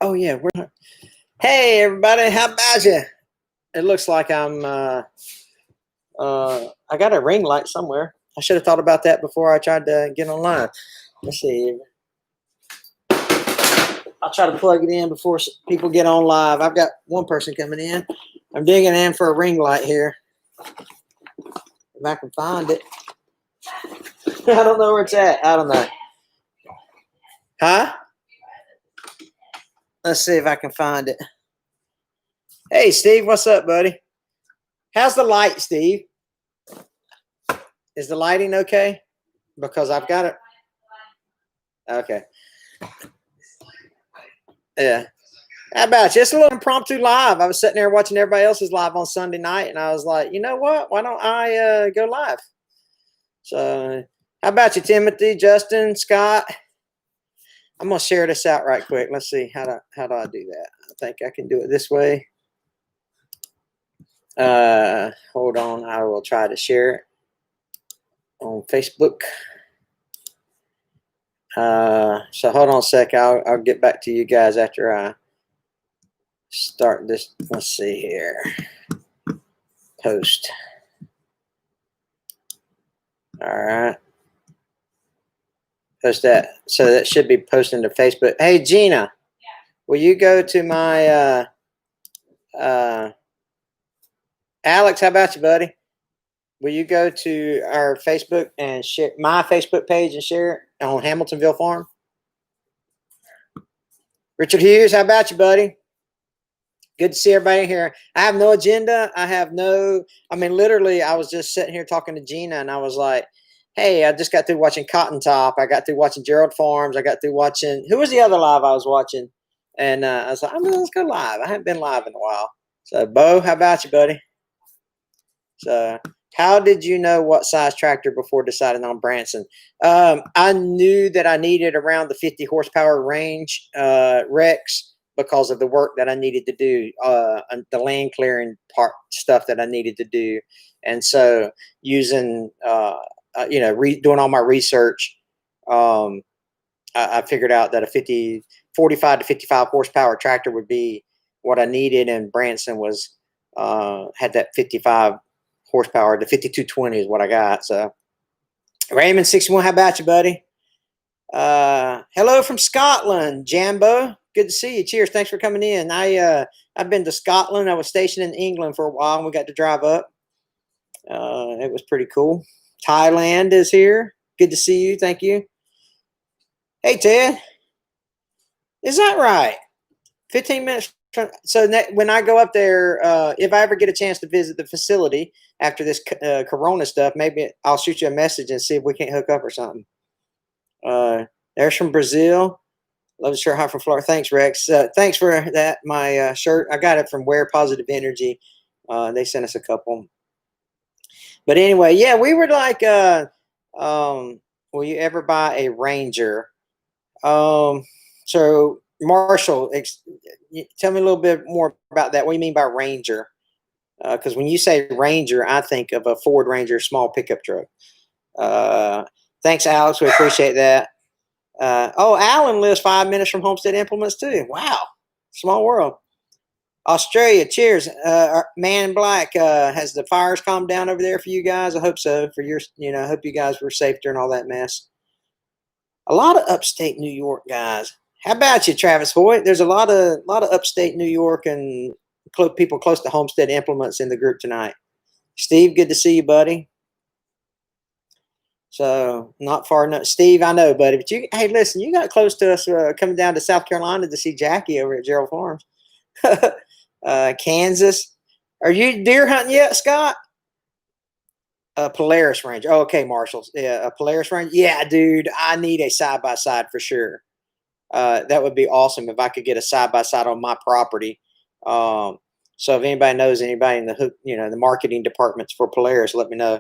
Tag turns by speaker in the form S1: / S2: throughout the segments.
S1: Oh yeah. Hey everybody, how about you? It looks like I got a ring light somewhere. I should have thought about that before I tried to get online. Let's see. I'll try to plug it in before people get on live. I've got one person coming in. I'm digging in for a ring light here. If I can find it. I don't know where it's at. I don't know. Huh? Let's see if I can find it. Hey, Steve, what's up, buddy? How's the light, Steve? Is the lighting okay? Because I've got it. Okay. Yeah. How about you? It's a little impromptu live. I was sitting there watching everybody else's live on Sunday night, and I was like, you know what? Why don't I go live? So, how about you, Timothy, Justin, Scott? I'm gonna share this out right quick. Let's see how do I do that? I think I can do it this way. Hold on. I will try to share it on Facebook. So hold on a sec. I'll get back to you guys after I start this. Let's see here. Post. All right. Post that. So that should be posting to Facebook. Hey, Gina, will you go to my Alex, how about you, buddy? Will you go to our Facebook and share my Facebook page and share it on Hamiltonville Farm? Richard Hughes, how about you, buddy? Good to see everybody here. I have no agenda. Literally, I was just sitting here talking to Gina, and I was like, hey, I just got through watching Cotton Top. I got through watching Gerald Farms. I got through watching, who was the other live I was watching? And I was like, let's go live. I haven't been live in a while. So, Bo, how about you, buddy? So, how did you know what size tractor before deciding on Branson? I knew that I needed around the 50 horsepower range Rex because of the work that I needed to do, the land clearing part stuff that I needed to do. And so using, doing all my research, I figured out that a 45 to 55 horsepower tractor would be what I needed. And Branson was, had that 55 horsepower. The 5220 is what I got. So Raymond 61, how about you, buddy? Hello from Scotland, Jambo. Good to see you. Cheers. Thanks for coming in. I've been to Scotland. I was stationed in England for a while, and we got to drive up. It was pretty cool. Thailand is here. Good to see you. Thank you. Hey, Ted. Is that right? 15 minutes. So when I go up there, if I ever get a chance to visit the facility after this Corona stuff, maybe I'll shoot you a message and see if we can't hook up or something. There's from Brazil. Love the shirt. Hi from Florida. Thanks, Rex. Thanks for that. My shirt. I got it from Wear Positive Energy. They sent us a couple. But anyway, yeah, we were like, will you ever buy a Ranger? So Marshall, tell me a little bit more about that. What do you mean by Ranger? Because when you say Ranger, I think of a Ford Ranger small pickup truck. Thanks, Alex. We appreciate that. Alan lives 5 minutes from Homestead Implements too. Wow, small world. Australia, cheers. Man in Black, has the fires calmed down over there for you guys? I hope so. For your, I hope you guys were safe during all that mess. A lot of upstate New York guys. How about you, Travis Hoyt? There's a lot of upstate New York and people close to Homestead Implements in the group tonight. Steve, good to see you, buddy. So not far enough. Steve, I know, buddy, but hey, listen, you got close to us coming down to South Carolina to see Jackie over at Gerald Farms. Kansas. Are you deer hunting yet, Scott? Polaris range. Oh, okay, Marshall. Yeah, a Polaris range. Yeah, dude, I need a side-by-side for sure. That would be awesome if I could get a side-by-side on my property. So if anybody knows anybody in the marketing departments for Polaris, let me know.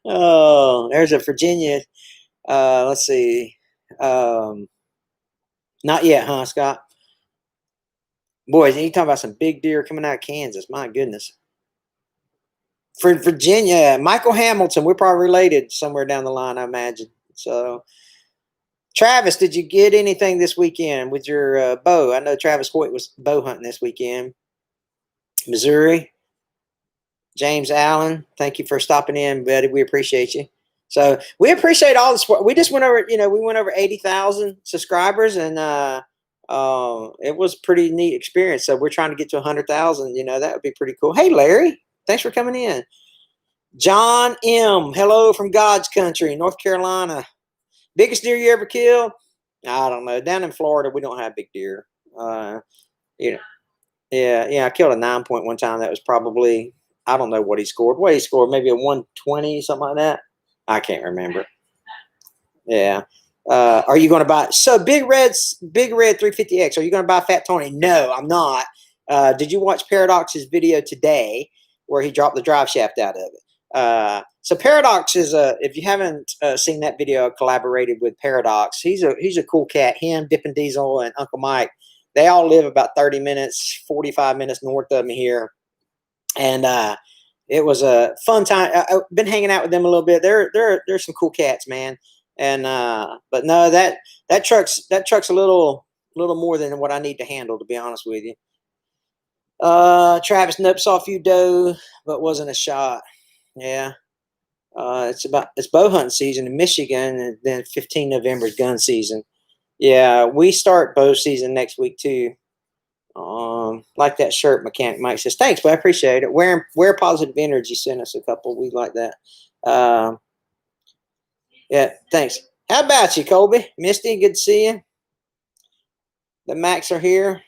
S1: Oh, there's a Virginia. Let's see. Not yet, huh, Scott? Boys, you talking about some big deer coming out of Kansas. My goodness. For Virginia, Michael Hamilton, we're probably related somewhere down the line, I imagine. So Travis, did you get anything this weekend with your bow? I know Travis Hoyt was bow hunting this weekend. Missouri. James Allen, thank you for stopping in, buddy. We appreciate you. So we appreciate all the support. We just went over, we went over 80,000 subscribers, and it was a pretty neat experience. So we're trying to get to 100,000. That would be pretty cool. Hey, Larry, thanks for coming in. John M, hello from God's country, North Carolina. Biggest deer you ever killed? I don't know. Down in Florida, we don't have big deer. Yeah, I killed a 9-point one time. That was probably, I don't know what he scored. What he scored, maybe a 120, something like that. I can't remember. Yeah. Are you going to buy? So Big Red 350X. Are you going to buy Fat Tony? No, I'm not. Did you watch Paradox's video today where he dropped the drive shaft out of it? So Paradox is if you haven't seen that video, I collaborated with Paradox. He's a cool cat. Him, Dippin' Diesel, and Uncle Mike. They all live about 30 minutes, 45 minutes north of me here. And it was a fun time. I've been hanging out with them a little bit. They're some cool cats, man. And but no, that truck's a little more than what I need to handle, to be honest with you. Travis, nope, saw a few doe, but wasn't a shot. Yeah. It's bow hunting season in Michigan, and then 15 November is gun season. Yeah, we start bow season next week too. Like that shirt, Mechanic Mike says, thanks, but I appreciate it. Wear positive energy. Sent us a couple. We like that. Yeah, thanks. How about you, Colby? Misty, good to see you. The Macs are here.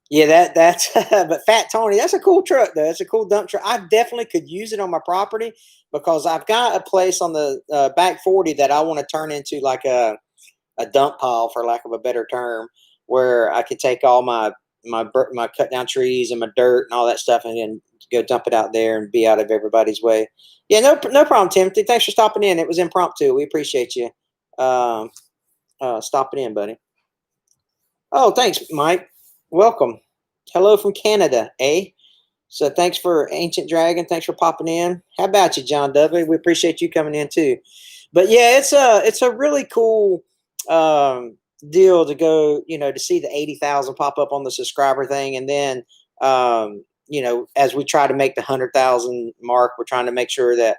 S1: Yeah, that's but Fat Tony, that's a cool truck though. That's a cool dump truck. I definitely could use it on my property because I've got a place on the back 40 that I want to turn into like a dump pile, for lack of a better term, where I could take all my cut down trees and my dirt and all that stuff and then go dump it out there and be out of everybody's way. Yeah, no problem, Timothy. Thanks for stopping in. It was impromptu. We appreciate you stopping in, buddy. Oh, thanks, Mike. Welcome. Hello from Canada, eh? So thanks for Ancient Dragon. Thanks for popping in. How about you, John W? We appreciate you coming in too. But yeah, it's a really cool deal to go, to see the 80,000 pop up on the subscriber thing. And then, as we try to make the 100,000 mark, we're trying to make sure that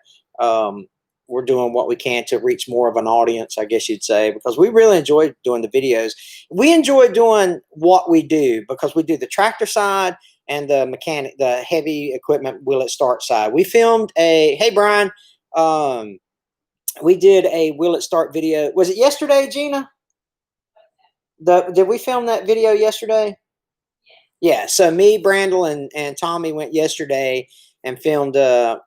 S1: we're doing what we can to reach more of an audience, I guess you'd say, because we really enjoy doing the videos. We enjoy doing what we do because we do the tractor side and the heavy equipment will it start side. We filmed hey, Brian, we did a will it start video. Was it yesterday, Gina? Did we film that video yesterday? Yeah. So me, Brandel, and Tommy went yesterday and filmed a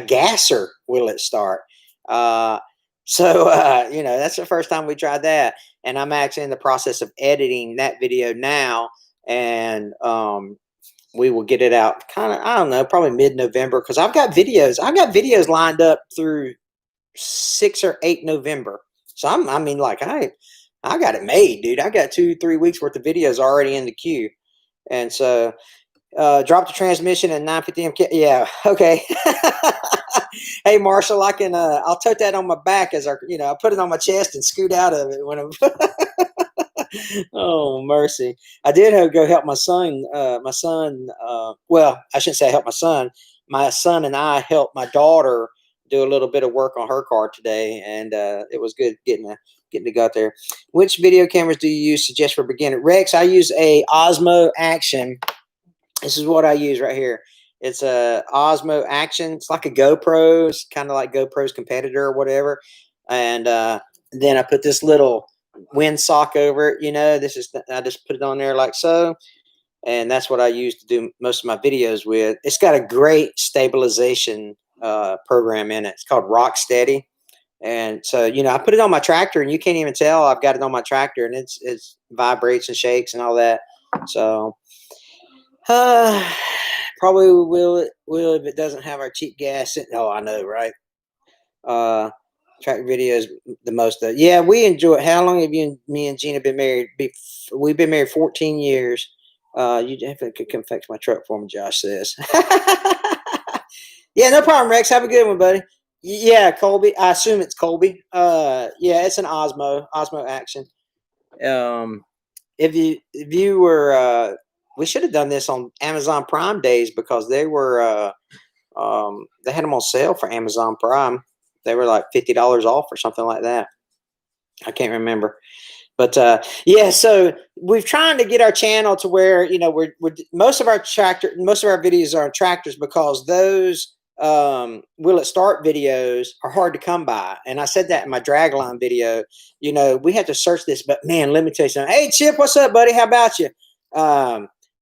S1: gasser will it start. That's the first time we tried that, and I'm actually in the process of editing that video now, and we will get it out kind of, I don't know, probably mid-November, because I've got videos lined up through 6 or 8 November. So I got it made, dude. I got 2-3 weeks worth of videos already in the queue. And so drop the transmission at 9:50 m. Yeah, okay. Hey, Marshall, I'll tote that on my back I put it on my chest and scoot out of it when I'm Oh, mercy. I did go help my son. Well, I shouldn't say help my son. My son and I helped my daughter do a little bit of work on her car today, and it was good getting to go out there. Which video cameras do you suggest for beginner? Rex, I use a Osmo Action. This is what I use right here. It's a Osmo Action. It's like a GoPro. It's kind of like GoPro's competitor or whatever. And then I put this little windsock over it. I just put it on there like so. And that's what I use to do most of my videos with. It's got a great stabilization program in it. It's called Rock Steady. And so, I put it on my tractor, and you can't even tell I've got it on my tractor, and it's vibrates and shakes and all that. So, probably will if it doesn't have our cheap gas. Oh, I know, right? Tractor videos the most. Yeah, we enjoy it. How long have me and Gina been married? We've been married 14 years. You definitely could come fix my truck for me, Josh says. Yeah, no problem, Rex. Have a good one, buddy. Yeah, Colby. I assume it's Colby. Yeah, it's an Osmo action. Um, if you were, we should have done this on Amazon Prime days because they had them on sale for Amazon Prime. They were like $50 off or something like that. I can't remember. But yeah, so we're trying to get our channel to where we're most of our videos are on tractors because those will it start videos are hard to come by. And I said that in my dragline video. We have to search this, but man, let me tell you something. Hey Chip, what's up, buddy? How about you?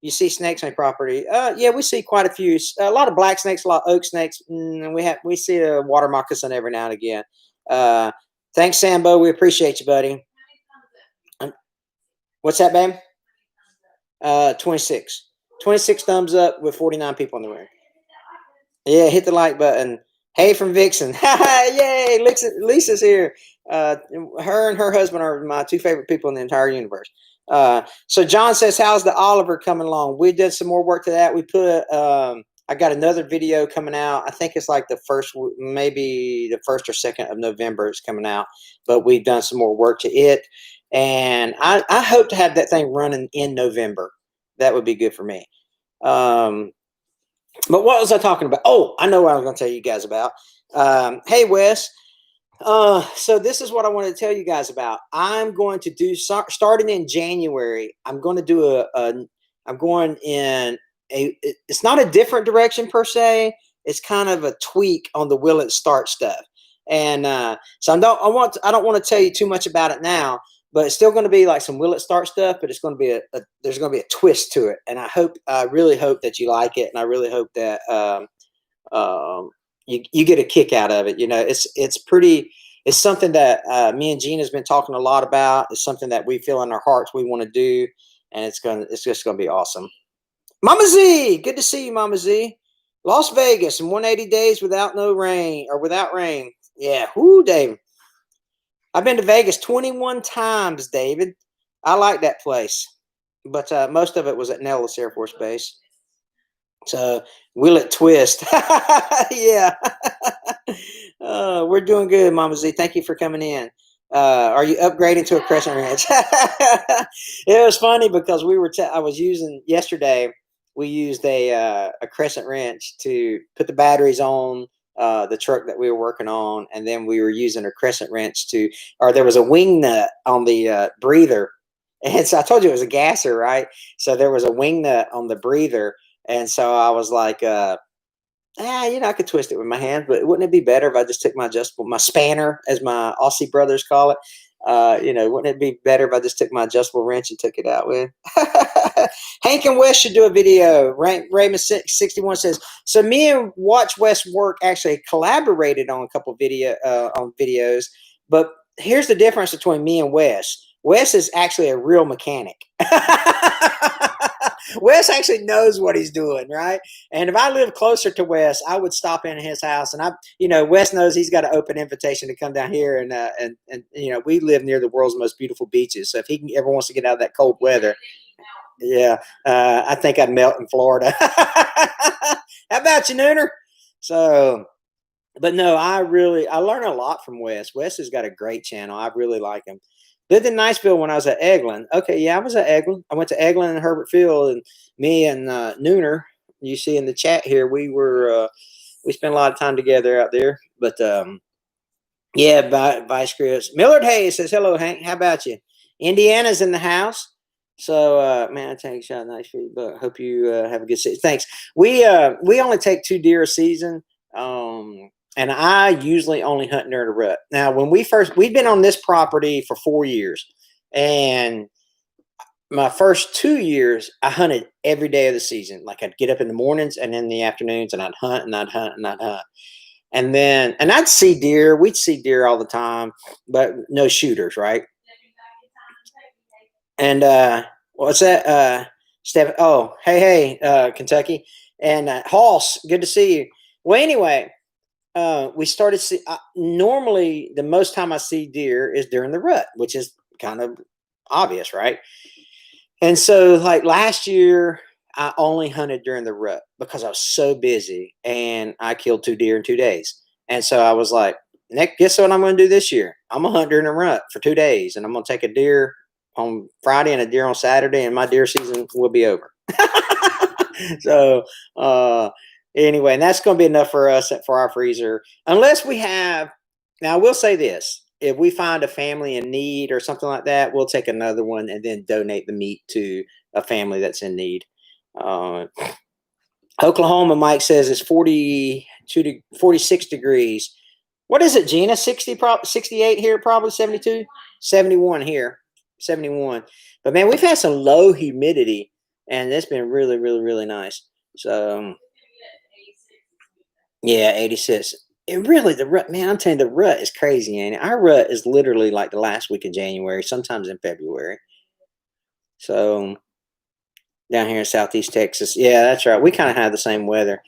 S1: You see snakes on your property? Yeah, we see quite a few. A lot of black snakes, a lot of oak snakes. And we see a water moccasin every now and again. Thanks, Sambo. We appreciate you, buddy. What's that, babe? 26. 26 thumbs up with 49 people in the room. Yeah, hit the like button. Hey from Vixen. Yay, Lisa's here. Her and her husband are my two favorite people in the entire universe. So John says, how's the Oliver coming along? We did some more work to that. We put, I got another video coming out. I think it's like maybe the 1st or 2nd of November it's coming out. But we've done some more work to it. And I hope to have that thing running in November. That would be good for me. But what was I talking about? Oh, I know what I was going to tell you guys about. Hey, Wes. So this is what I wanted to tell you guys about. I'm going to do, starting in January, I'm going to do I'm going in it's not a different direction per se. It's kind of a tweak on the will it start stuff. And so I don't want to tell you too much about it now, but it's still going to be like some will it start stuff, but it's going to be there's going to be a twist to it. And I really hope that you like it. And I really hope that, you get a kick out of it. It's something that me and Gina's been talking a lot about. It's something that we feel in our hearts we want to do, and it's just gonna be awesome. Mama Z, good to see you, Mama Z. Las Vegas in 180 days without rain. Yeah, whoo, David. I've been to Vegas 21 times, David. I like that place, but most of it was at Nellis Air Force Base. So will it twist? Yeah. We're doing good, Mama Z. Thank you for coming in. Are you upgrading to a crescent wrench? It was funny because I was using yesterday. We used a crescent wrench to put the batteries on the truck that we were working on, and then we were using a crescent wrench there was a wing nut on the breather, and so I told you it was a gasser, right? So there was a wing nut on the breather. And so I was like, I could twist it with my hand, but wouldn't it be better if I just took my spanner, as my Aussie brothers call it? Wouldn't it be better if I just took my adjustable wrench and took it out with? Hank and Wes should do a video. Raymond 61 says, so me and Watch Wes work actually collaborated on a couple on videos, but here's the difference between me and Wes. Wes is actually a real mechanic. Wes actually knows what he's doing, right? And if I lived closer to Wes, I would stop in his house, and Wes knows he's got an open invitation to come down here, and we live near the world's most beautiful beaches. So if he ever wants to get out of that cold weather, yeah, I think I'd melt in Florida. How about you, Nooner? So, but no, I learn a lot from Wes. Wes has got a great channel. I really like him. Lived in Niceville when I was at Eglin. Okay, yeah, I was at Eglin. I went to Eglin and Herbert Field, and me and Nooner, you see in the chat here, we spent a lot of time together out there. But yeah, Vice Chris. Millard Hayes says, hello, Hank. How about you? Indiana's in the house. So, man, I take a shot at Niceville, but hope you have a good season. Thanks. We only take 2 deer a season. And I usually only hunt during the rut. Now, we've been on this property for 4 years, and my first 2 years, I hunted every day of the season. Like I'd get up in the mornings and in the afternoons, and I'd hunt and I'd hunt and I'd hunt. And then, I'd see deer. We'd see deer all the time, but no shooters, right? And what's that? Steph? Oh, hey, Kentucky, and Hoss. Good to see you. Well, anyway. We started normally the most time I see deer is during the rut, which is kind of obvious, right? And so like last year, I only hunted during the rut because I was so busy, and I killed 2 deer in 2 days. And so I was like, Nick, guess what I'm going to do this year? I'm going to hunt during a rut for 2 days, and I'm going to take a deer on Friday and a deer on Saturday, and my deer season will be over. So, anyway, and that's going to be enough for us for our freezer, unless we have. Now, I will say this: if we find a family in need or something like that, we'll take another one and then donate the meat to a family that's in need. Oklahoma, Mike says it's 42 to 46 degrees. What is it, Gina? 60, 68 here, probably 72, 71 here, 71. But man, we've had some low humidity, and it's been really, really, really nice. So, yeah, 86. It really, the rut, man, I'm telling you, the rut is crazy, ain't it? Our rut is literally like the last week of January, sometimes in February. So, down here in Southeast Texas. Yeah, that's right. We kind of have the same weather.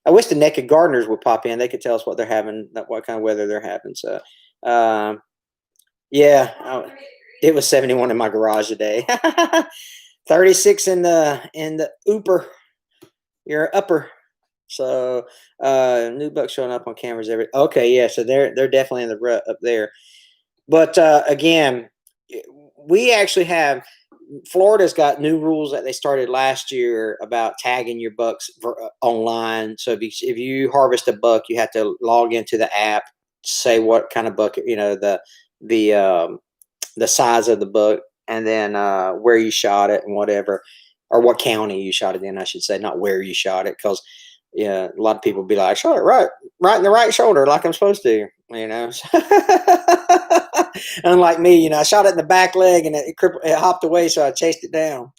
S1: I wish the Naked Gardeners would pop in. They could tell us what they're having, what kind of weather they're having. So, yeah, it was 71 in my garage today. 36 in the upper. So, new bucks showing up on cameras okay, yeah, so they're definitely in the rut up there. But again, we actually have. Florida's got new rules that they started last year about tagging your bucks online. So if you harvest a buck, you have to log into the app, say what kind of buck, the size of the buck, and then where you shot it and whatever, or what county you shot it in, I should say, not where you shot it, because a lot of people be like, I shot it right in the right shoulder like I'm supposed to, Unlike me, I shot it in the back leg and it hopped away, so I chased it down.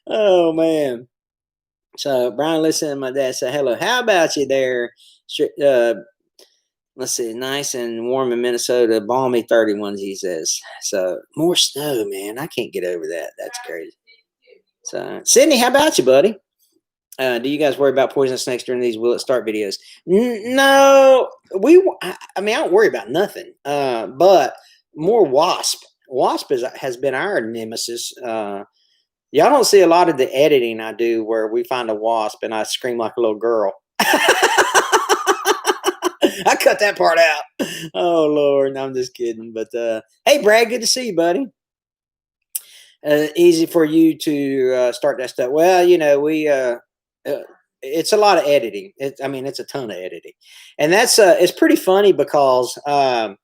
S1: Oh man! So Brian, listen, my dad said hello. How about you there? Let's see, nice and warm in Minnesota, balmy 31s. He says so. More snow, man. I can't get over that. That's crazy. So Sydney, how about you, buddy? Do you guys worry about poisonous snakes during these will it start videos? No, I don't worry about nothing. But more wasp. Wasp has been our nemesis. Y'all don't see a lot of the editing I do where we find a wasp and I scream like a little girl. I cut that part out. Oh Lord, no, I'm just kidding. But hey, Brad, good to see you, buddy. Easy for you to start that stuff. Well, we. It's a lot of editing. It's a ton of editing, and that's it's pretty funny because we'll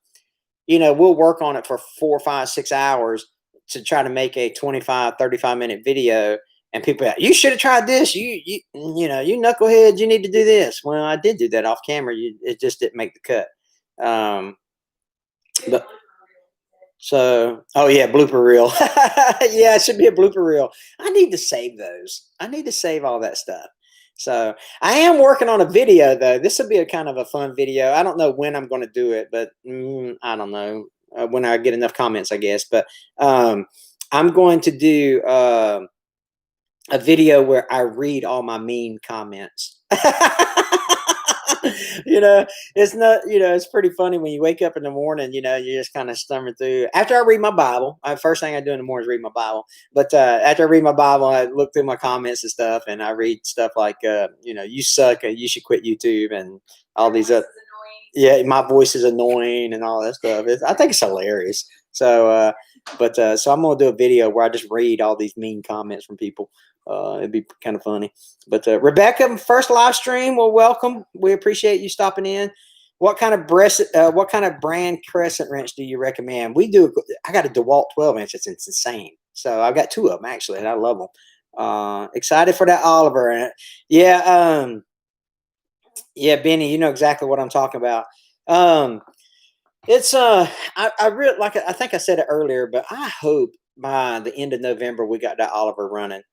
S1: work on it for 4, 5, 6 hours to try to make a 25, 35-minute video, and people are like, you should have tried this. You knucklehead, you need to do this. Well, I did do that off camera. It just didn't make the cut. But so, oh yeah, blooper reel. Yeah, it should be a blooper reel. I need to save those. I need to save all that stuff. So I am working on a video though. This will be a kind of a fun video. I don't know when I'm going to do it, but I don't know when I get enough comments, I guess. But I'm going to do a video where I read all my mean comments. It's not, it's pretty funny when you wake up in the morning, you're just kind of stumbling through. After I read my Bible, first thing I do in the morning is read my Bible. But after I read my Bible, I look through my comments and stuff, and I read stuff like, you suck, and you should quit YouTube, and all these other. Yeah, my voice is annoying and all that stuff. I think it's hilarious. So, so I'm gonna do a video where I just read all these mean comments from people. It'd be kind of funny. But Rebecca, first live stream. Well, welcome. We appreciate you stopping in. What kind of brand crescent wrench do you recommend? I got a DeWalt 12-inch. It's insane. So I've got 2 of them actually, and I love them. Excited for that Oliver. Yeah, Benny, you know exactly what I'm talking about. It's I really like it. I think I said it earlier, but I hope by the end of November we got that Oliver running.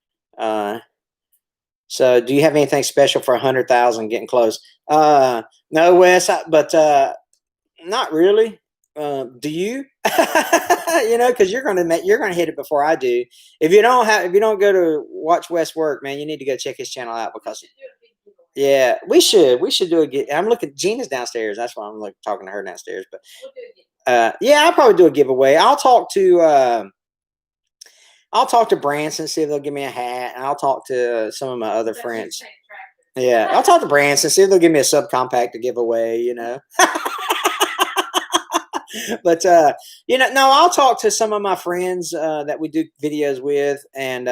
S1: So do you have anything special for 100,000 getting close? No, Wes, but not really. Do you? Because you're gonna hit it before I do. If you don't go to watch Wes work, man, you need to go check his channel out because. Yeah, we should do a. I'm looking. Gina's downstairs. That's why I'm talking to her downstairs. But yeah, I'll probably do a giveaway. I'll talk to Branson, see if they'll give me a hat, and I'll talk to some of my other friends. Yeah, I'll talk to Branson, see if they'll give me a subcompact to give away, you know. But no, I'll talk to some of my friends that we do videos with, and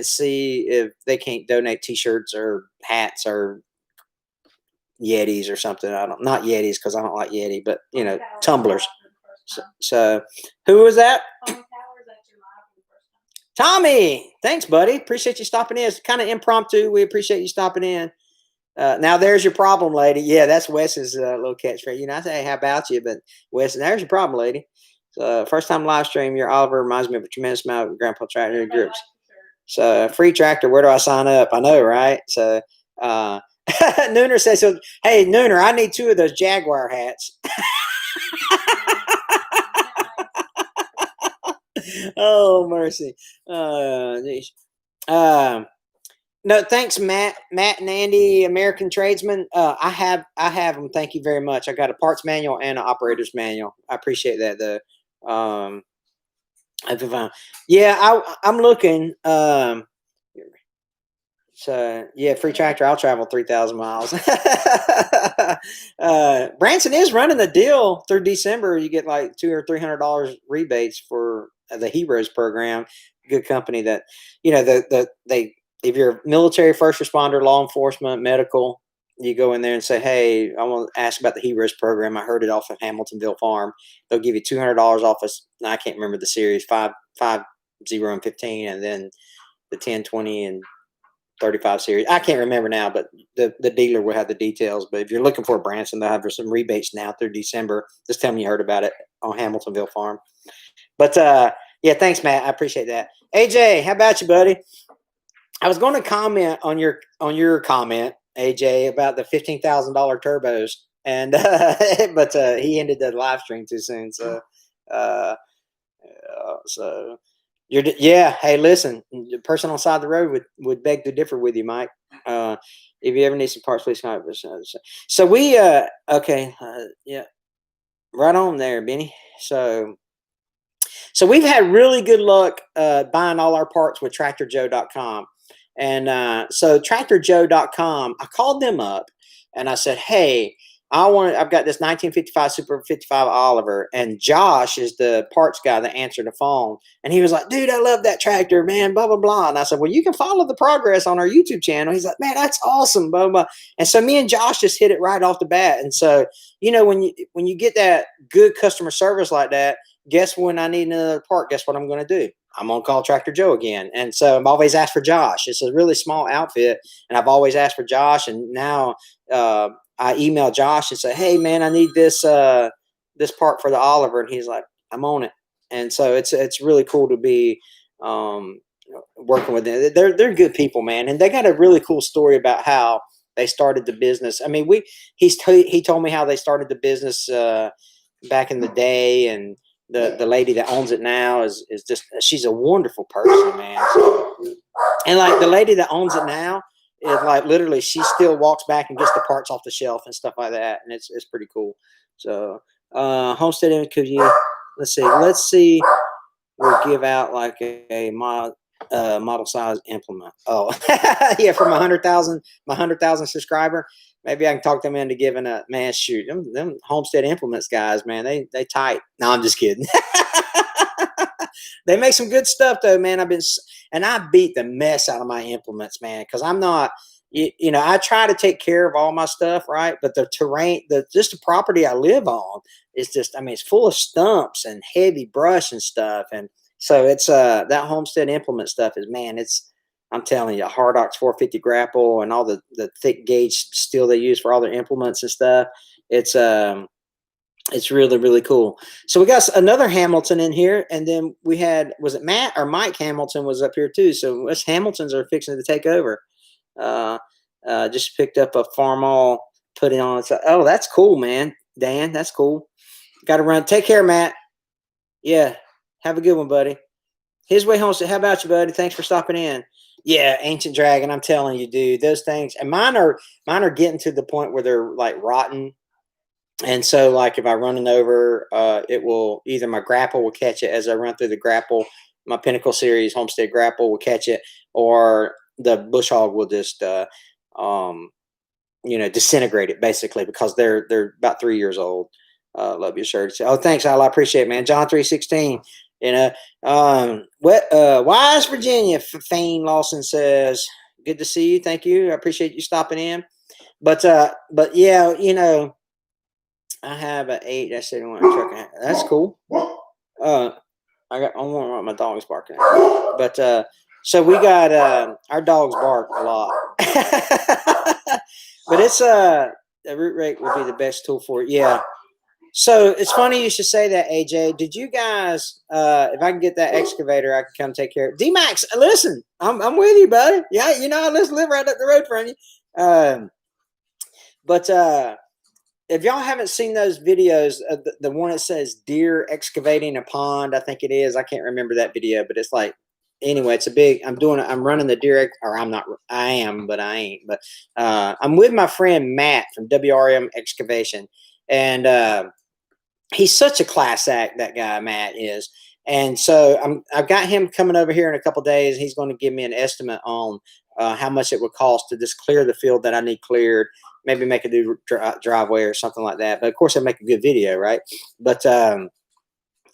S1: see if they can't donate T-shirts or hats or Yetis or something. I don't, not Yetis because I don't like Yeti, but tumblers. So who was that? Tommy, thanks, buddy. Appreciate you stopping in. It's kind of impromptu. We appreciate you stopping in. Now there's your problem, lady. Yeah, that's Wes's little catchphrase. I say, hey, how about you? But Wes, there's your problem, lady. So first time live stream, your Oliver reminds me of a tremendous amount of Grandpa Tractor groups. So free tractor, where do I sign up? I know, right? So Nooner says, so, hey, Nooner, I need 2 of those Jaguar hats. Oh, mercy. No, thanks, Matt and Andy, American Tradesman. I have them. Thank you very much. I got a parts manual and an operator's manual. I appreciate that, though. Yeah, I'm looking. So yeah, free tractor. I'll travel 3,000 miles. Branson is running the deal through December. You get like $200 or $300 rebates for the Heroes program. Good company that they if you're military, first responder, law enforcement, medical, you go in there and say, hey, I want to ask about the Heroes program. I heard it off of Hamiltonville Farm. They'll give you $200 off of, I can't remember the series, 5, 0, and 15, and then the 10, 20, and 35 series. I can't remember now, but the dealer will have the details. But if you're looking for a Branson, they'll have some rebates now through December. Just tell me you heard about it on Hamiltonville Farm. But yeah, thanks, Matt. I appreciate that. AJ, how about you, buddy? I was going to comment on your comment, AJ, about the $15,000 turbos, and but he ended the live stream too soon. So yeah. Hey, listen, the person on the side of the road would beg to differ with you, Mike. If you ever need some parts, please contact us. So we okay, yeah, right on there, Benny. So we've had really good luck buying all our parts with TractorJoe.com. And so TractorJoe.com, I called them up and I said, hey, I've got this 1955 Super 55 Oliver, and Josh is the parts guy that answered the phone. And he was like, dude, I love that tractor, man, blah, blah, blah. And I said, well, you can follow the progress on our YouTube channel. He's like, man, that's awesome, blah, blah. And so me and Josh just hit it right off the bat. And so, when you get that good customer service like that, guess when I need another part, guess what I'm going to do? I'm going to call Tractor Joe again. And so I've always asked for Josh. It's a really small outfit, and I've always asked for Josh. And now I email Josh and say, hey, man, I need this this part for the Oliver. And he's like, I'm on it. And so it's really cool to be working with them. They're good people, man. And they got a really cool story about how they started the business. I mean, he told me how they started the business back in the day, and the lady that owns it now is just, she's a wonderful person, man. So, and like the lady that owns it now is like literally she still walks back and gets the parts off the shelf and stuff like that, and it's pretty cool. So homesteading, could you let's see we'll give out like a model size implement. Oh yeah, from my 100,000 subscriber. Maybe I can talk them into giving a, man, shoot, them Homestead Implements guys, man, they tight. No, I'm just kidding. They make some good stuff though, man. I beat the mess out of my implements, man, because I'm not, I try to take care of all my stuff, right? But the terrain, just the property I live on is just, I mean, it's full of stumps and heavy brush and stuff. And so it's that Homestead Implement stuff is, man, I'm telling you, Hardox 450 grapple and all the thick gauge steel they use for all their implements and stuff. It's really, really cool. So we got another Hamilton in here, and then we had, was it Matt or Mike Hamilton was up here too. So us Hamiltons are fixing to take over. Just picked up a Farmall, put it on. Oh, that's cool, man. Dan, that's cool. Got to run. Take care, Matt. Yeah. Have a good one, buddy. His Way Homestead. How about you, buddy? Thanks for stopping in. Yeah, Ancient Dragon. I'm telling you, dude, those things, and mine are getting to the point where they're like rotten. And so, like, if I run it over, it will either my grapple will catch it as I run through the grapple. My Pinnacle Series Homestead grapple will catch it, or the bush hog will just disintegrated basically because they're about 3 years old. Love your shirt. Oh, thanks, Al. I appreciate it, man. John 3:16. Wise Virginia, Fane Lawson says, good to see you. Thank you. I appreciate you stopping in. But yeah, I have an 8. That's it. That's cool. I wonder what my dog's barking at. But so we got our dogs bark a lot. But it's the root rake would be the best tool for it. Yeah. So it's funny you should say that, AJ. Did you guys? If I can get that excavator, I can come take care of it. D-Max, listen, I'm with you, buddy. Yeah, I just live right up the road from you. But if y'all haven't seen those videos, the one that says deer excavating a pond, I think it is. I can't remember that video, but it's like, anyway, it's a big, I'm running the deer, or I'm not, I am, but I ain't. But I'm with my friend Matt from WRM Excavation. And he's such a class act, that guy, Matt is. And so I've got him coming over here in a couple of days. He's going to give me an estimate on how much it would cost to just clear the field that I need cleared. Maybe make a new driveway or something like that. But of course, I make a good video, right? But I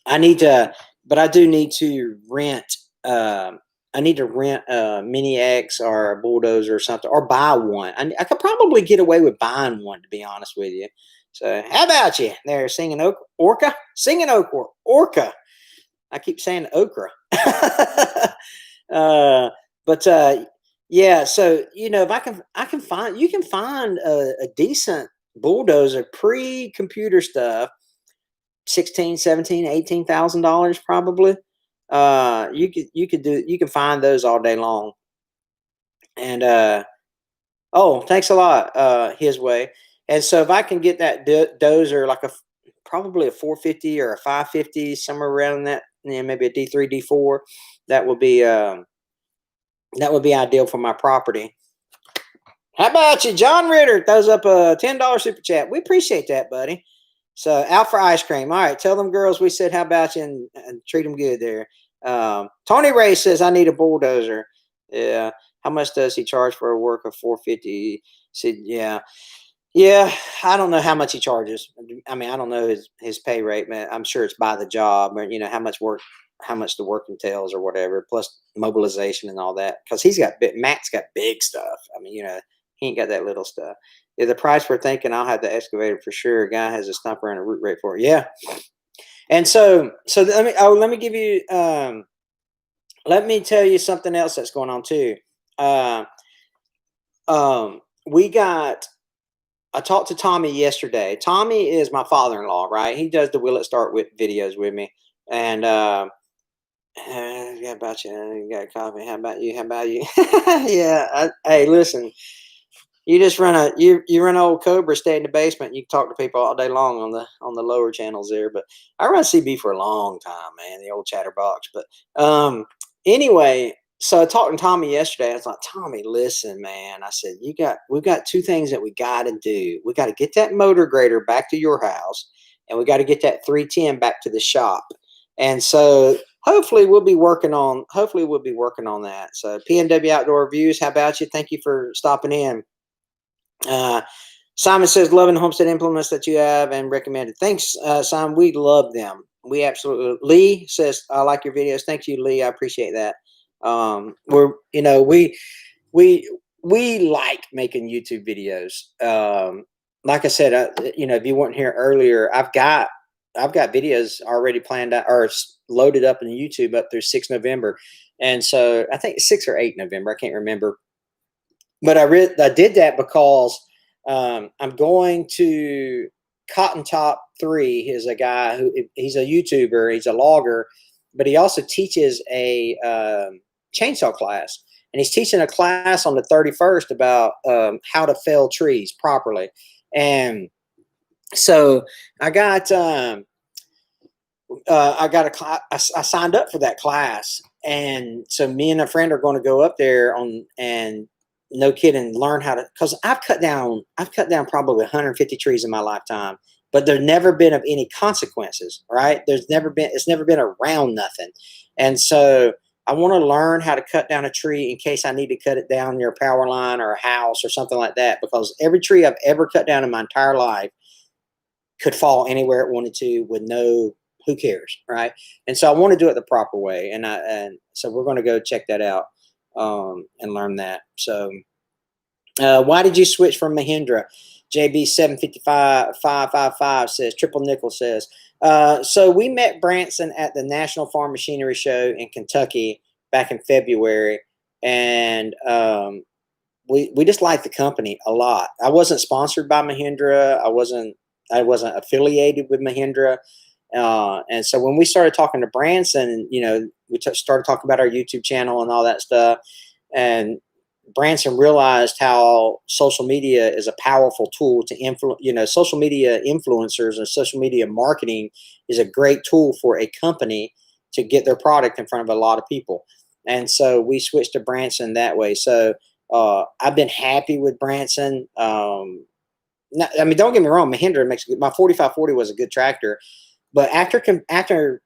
S1: do need to rent. I need to rent a Mini X or a bulldozer or something, or buy one. I could probably get away with buying one, to be honest with you. So how about you there, singing orca? Singing orca. I keep saying okra. Yeah, so if I can find, you can find a decent bulldozer, pre-computer stuff, $16,000, $17,000, $18,000 probably. You can find those all day long. And oh, thanks a lot, his way. And so if I can get that dozer, like probably a 450 or a 550, somewhere around that, maybe a D3, D4, that would be ideal for my property. How about you? John Ritter throws up a $10 super chat. We appreciate that, buddy. So out for ice cream. All right, tell them girls we said how about you, and treat them good there. Tony Ray says I need a bulldozer. Yeah. How much does he charge for a work of 450? Said yeah. I don't know how much he charges. I mean, I don't know his pay rate, man. I'm sure it's by the job, or how much the work entails or whatever, plus mobilization and all that. Because Matt's got big stuff. I mean, he ain't got that little stuff. Yeah, the price we're thinking, I'll have the excavator for sure. A guy has a stumper and a root rake for it. Yeah. And so let me give you let me tell you something else that's going on too. I talked to Tommy yesterday. Tommy is my father-in-law, right? He does the Will It Start With videos with me. And how about you? You got coffee. How about you? Yeah. Hey, listen. You just run you run old Cobra, stay in the basement. You can talk to people all day long on the lower channels there. But I run CB for a long time, man. The old chatterbox. But anyway, so I talked to Tommy yesterday. I was like, Tommy, listen, man. I said, we've got two things that we got to do. We got to get that motor grader back to your house, and we got to get that 310 back to the shop. And so hopefully we'll be working on that. So PNW Outdoor Reviews, how about you? Thank you for stopping in. Simon says, loving homestead implements that you have and recommended. Thanks, Simon. We love them. We absolutely. Lee says, I like your videos. Thank you, Lee. I appreciate that. We like making YouTube videos. Like I said, if you weren't here earlier, I've got videos already planned out or loaded up in YouTube up through 6 November. And so I think 6 or 8 November. I can't remember. But I did that because I'm going to Cotton Top 3. He's a guy he's a YouTuber. He's a logger, but he also teaches a chainsaw class. And he's teaching a class on the 31st about how to fell trees properly. And so I signed up for that class. And so me and a friend are going to go up there and no kidding, learn how to, because I've cut down probably 150 trees in my lifetime, but there's never been of any consequences, right? It's never been around nothing. And so I want to learn how to cut down a tree in case I need to cut it down near a power line or a house or something like that, because every tree I've ever cut down in my entire life could fall anywhere it wanted to with no, who cares, right? And so I want to do it the proper way, and so we're going to go check that out and learn that. So why did you switch from Mahindra? JB 755 says, Triple Nickel says, so we met Branson at the National Farm Machinery Show in Kentucky back in February, and we just liked the company a lot. I wasn't sponsored by Mahindra. I wasn't affiliated with Mahindra. And so when we started talking to Branson, you know, we started talking about our YouTube channel and all that stuff. And Branson realized how social media is a powerful tool to influence, you know, social media influencers and social media marketing is a great tool for a company to get their product in front of a lot of people. And so we switched to Branson that way. So I've been happy with Branson. I mean, don't get me wrong, Mahindra makes my 4540 was a good tractor, but after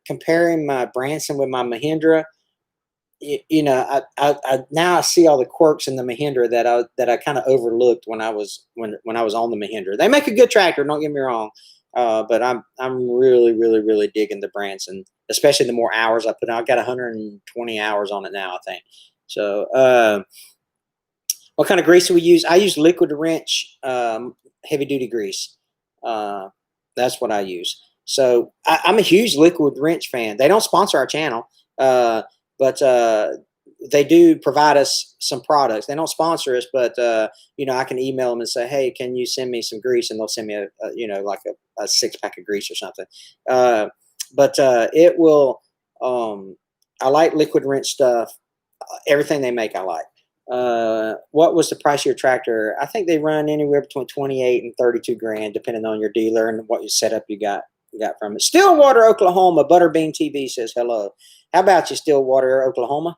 S1: comparing my Branson with my Mahindra, you know, I now I see all the quirks in the Mahindra that I kind of overlooked when I was on the Mahindra. They make a good tractor, don't get me wrong, but I'm really digging the Branson, especially the more hours I put in. I've got 120 hours on it now, I think. So, what kind of grease do we use? I use liquid wrench, heavy duty grease. That's what I use. So I'm a huge liquid wrench fan. They don't sponsor our channel, but they do provide us some products. They don't sponsor us, but you know, I can email them and say, hey, can you send me some grease? And they'll send me a you know, like a 6-pack of grease or something. But it will. I like liquid wrench stuff. Everything they make, I like. What was the price of your tractor? I think they run anywhere between 28 and 32 grand, depending on your dealer and what setup you got from it. Stillwater, Oklahoma. Butterbean TV says hello. How about you, Stillwater, Oklahoma?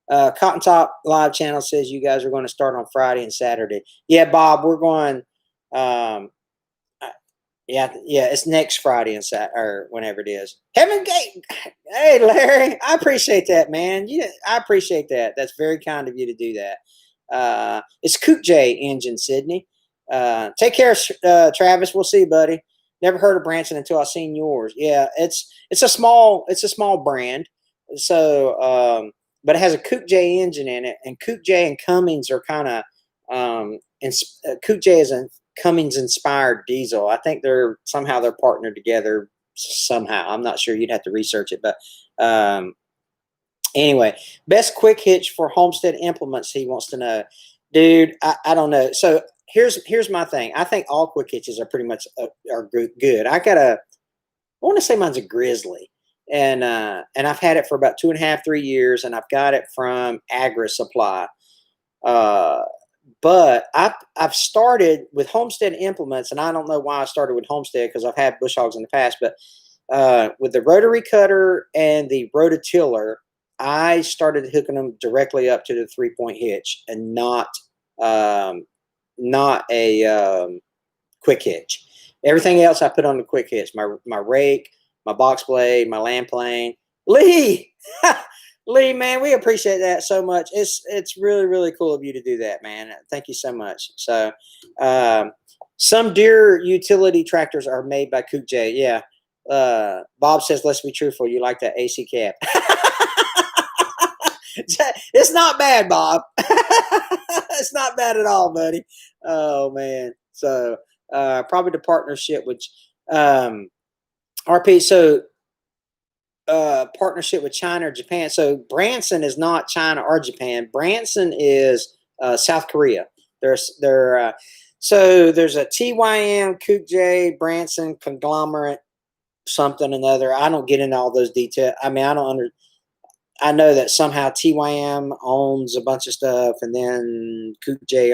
S1: Cotton Top Live Channel says you guys are going to start on Friday and Saturday. Yeah, Bob, we're going. Yeah, it's next Friday and Saturday, or whenever it is. Heaven Gate. Hey, Larry, I appreciate that, man. I appreciate that. That's very kind of you to do that. It's Coop J engine, Sydney. Take care, Travis. We'll see you, buddy. Never heard of Branson until I seen yours. Yeah, it's a small brand. So, but it has a Coop J engine in it, and Coop J and Cummins are kind of Coop J is a Cummins inspired diesel. I think they're partnered together somehow. I'm not sure. You'd have to research it, but anyway, best quick hitch for homestead implements. He wants to know, dude. I don't know. So here's my thing. I think all quick hitches are pretty much are good. I want to say mine's a Grizzly, and I've had it for about 2.5-3 years, and I've got it from Agri Supply. But I've started with Homestead implements, and I don't know why I started with Homestead because I've had bush hogs in the past. But with the rotary cutter and the rototiller, I started hooking them directly up to the 3-point hitch and not a quick hitch. Everything else I put on the quick hitch. My rake, my box blade, my land plane. Lee. Lee, man, we appreciate that so much. It's really cool of you to do that, man. Thank you so much. So, some Deere utility tractors are made by Coop J. Yeah. Bob says, let's be truthful. You like that AC cap. It's not bad, Bob. It's not bad at all, buddy. Oh, man. So, probably the partnership with RP. So, partnership with China or Japan. So Branson is not China or Japan. Branson is South Korea. So there's a TYM, Coop J, Branson conglomerate, something another. I don't get into all those details. I mean, I know that somehow TYM owns a bunch of stuff, and then Coop J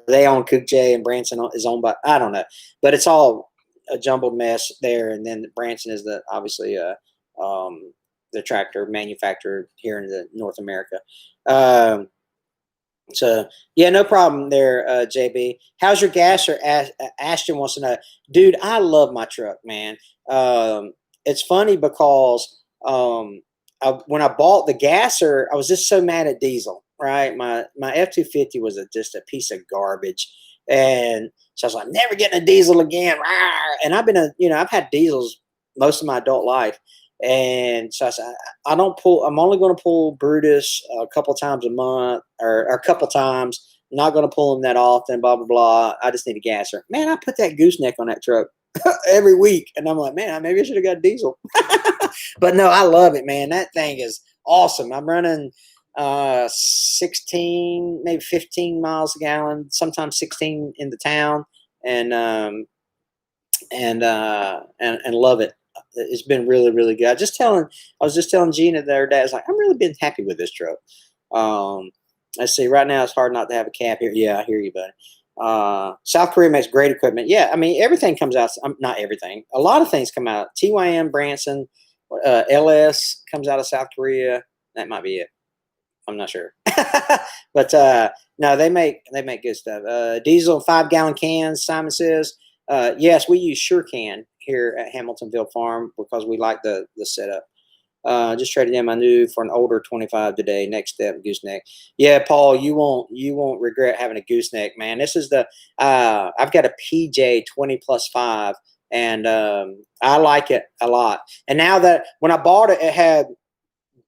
S1: they own Coop J, and Branson is owned by, I don't know, but it's all a jumbled mess there. And then Branson is obviously the tractor manufacturer here in North America. So yeah, no problem there, JB. How's your gasser? Ashton wants to know, dude. I love my truck, man. It's funny because when I bought the gasser, I was just so mad at diesel. Right, my F-250 was just a piece of garbage, and so I was like, never getting a diesel again. And I've been I've had diesels most of my adult life, and so I said, I don't pull. I'm only going to pull Brutus a couple times a month, or a couple times. I'm not going to pull them that often. Blah blah blah. I just need a gasser. Man, I put that gooseneck on that truck every week, and I'm like, man, maybe I should have got diesel. But no, I love it, man. That thing is awesome. I'm running 16, maybe 15 miles a gallon, sometimes 16 in the town, and love it. It's been really, really good. I was just telling Gina the other day, I was like, I'm really been happy with this truck. Let's see, right now it's hard not to have a cab here. Yeah, I hear you, buddy. South Korea makes great equipment. Yeah, I mean, everything comes out. Not everything. A lot of things come out. TYM, Branson, LS comes out of South Korea. That might be it. I'm not sure. But no, they make good stuff. Diesel 5-gallon cans, Simon says. Yes, we use Sure Can here at Hamiltonville Farm because we like the setup. Just traded in my new for an older 25 today. Next step, gooseneck. Yeah, Paul, you won't regret having a gooseneck, man. This is the I've got a PJ 20+5, and I like it a lot. And now that when I bought it, it had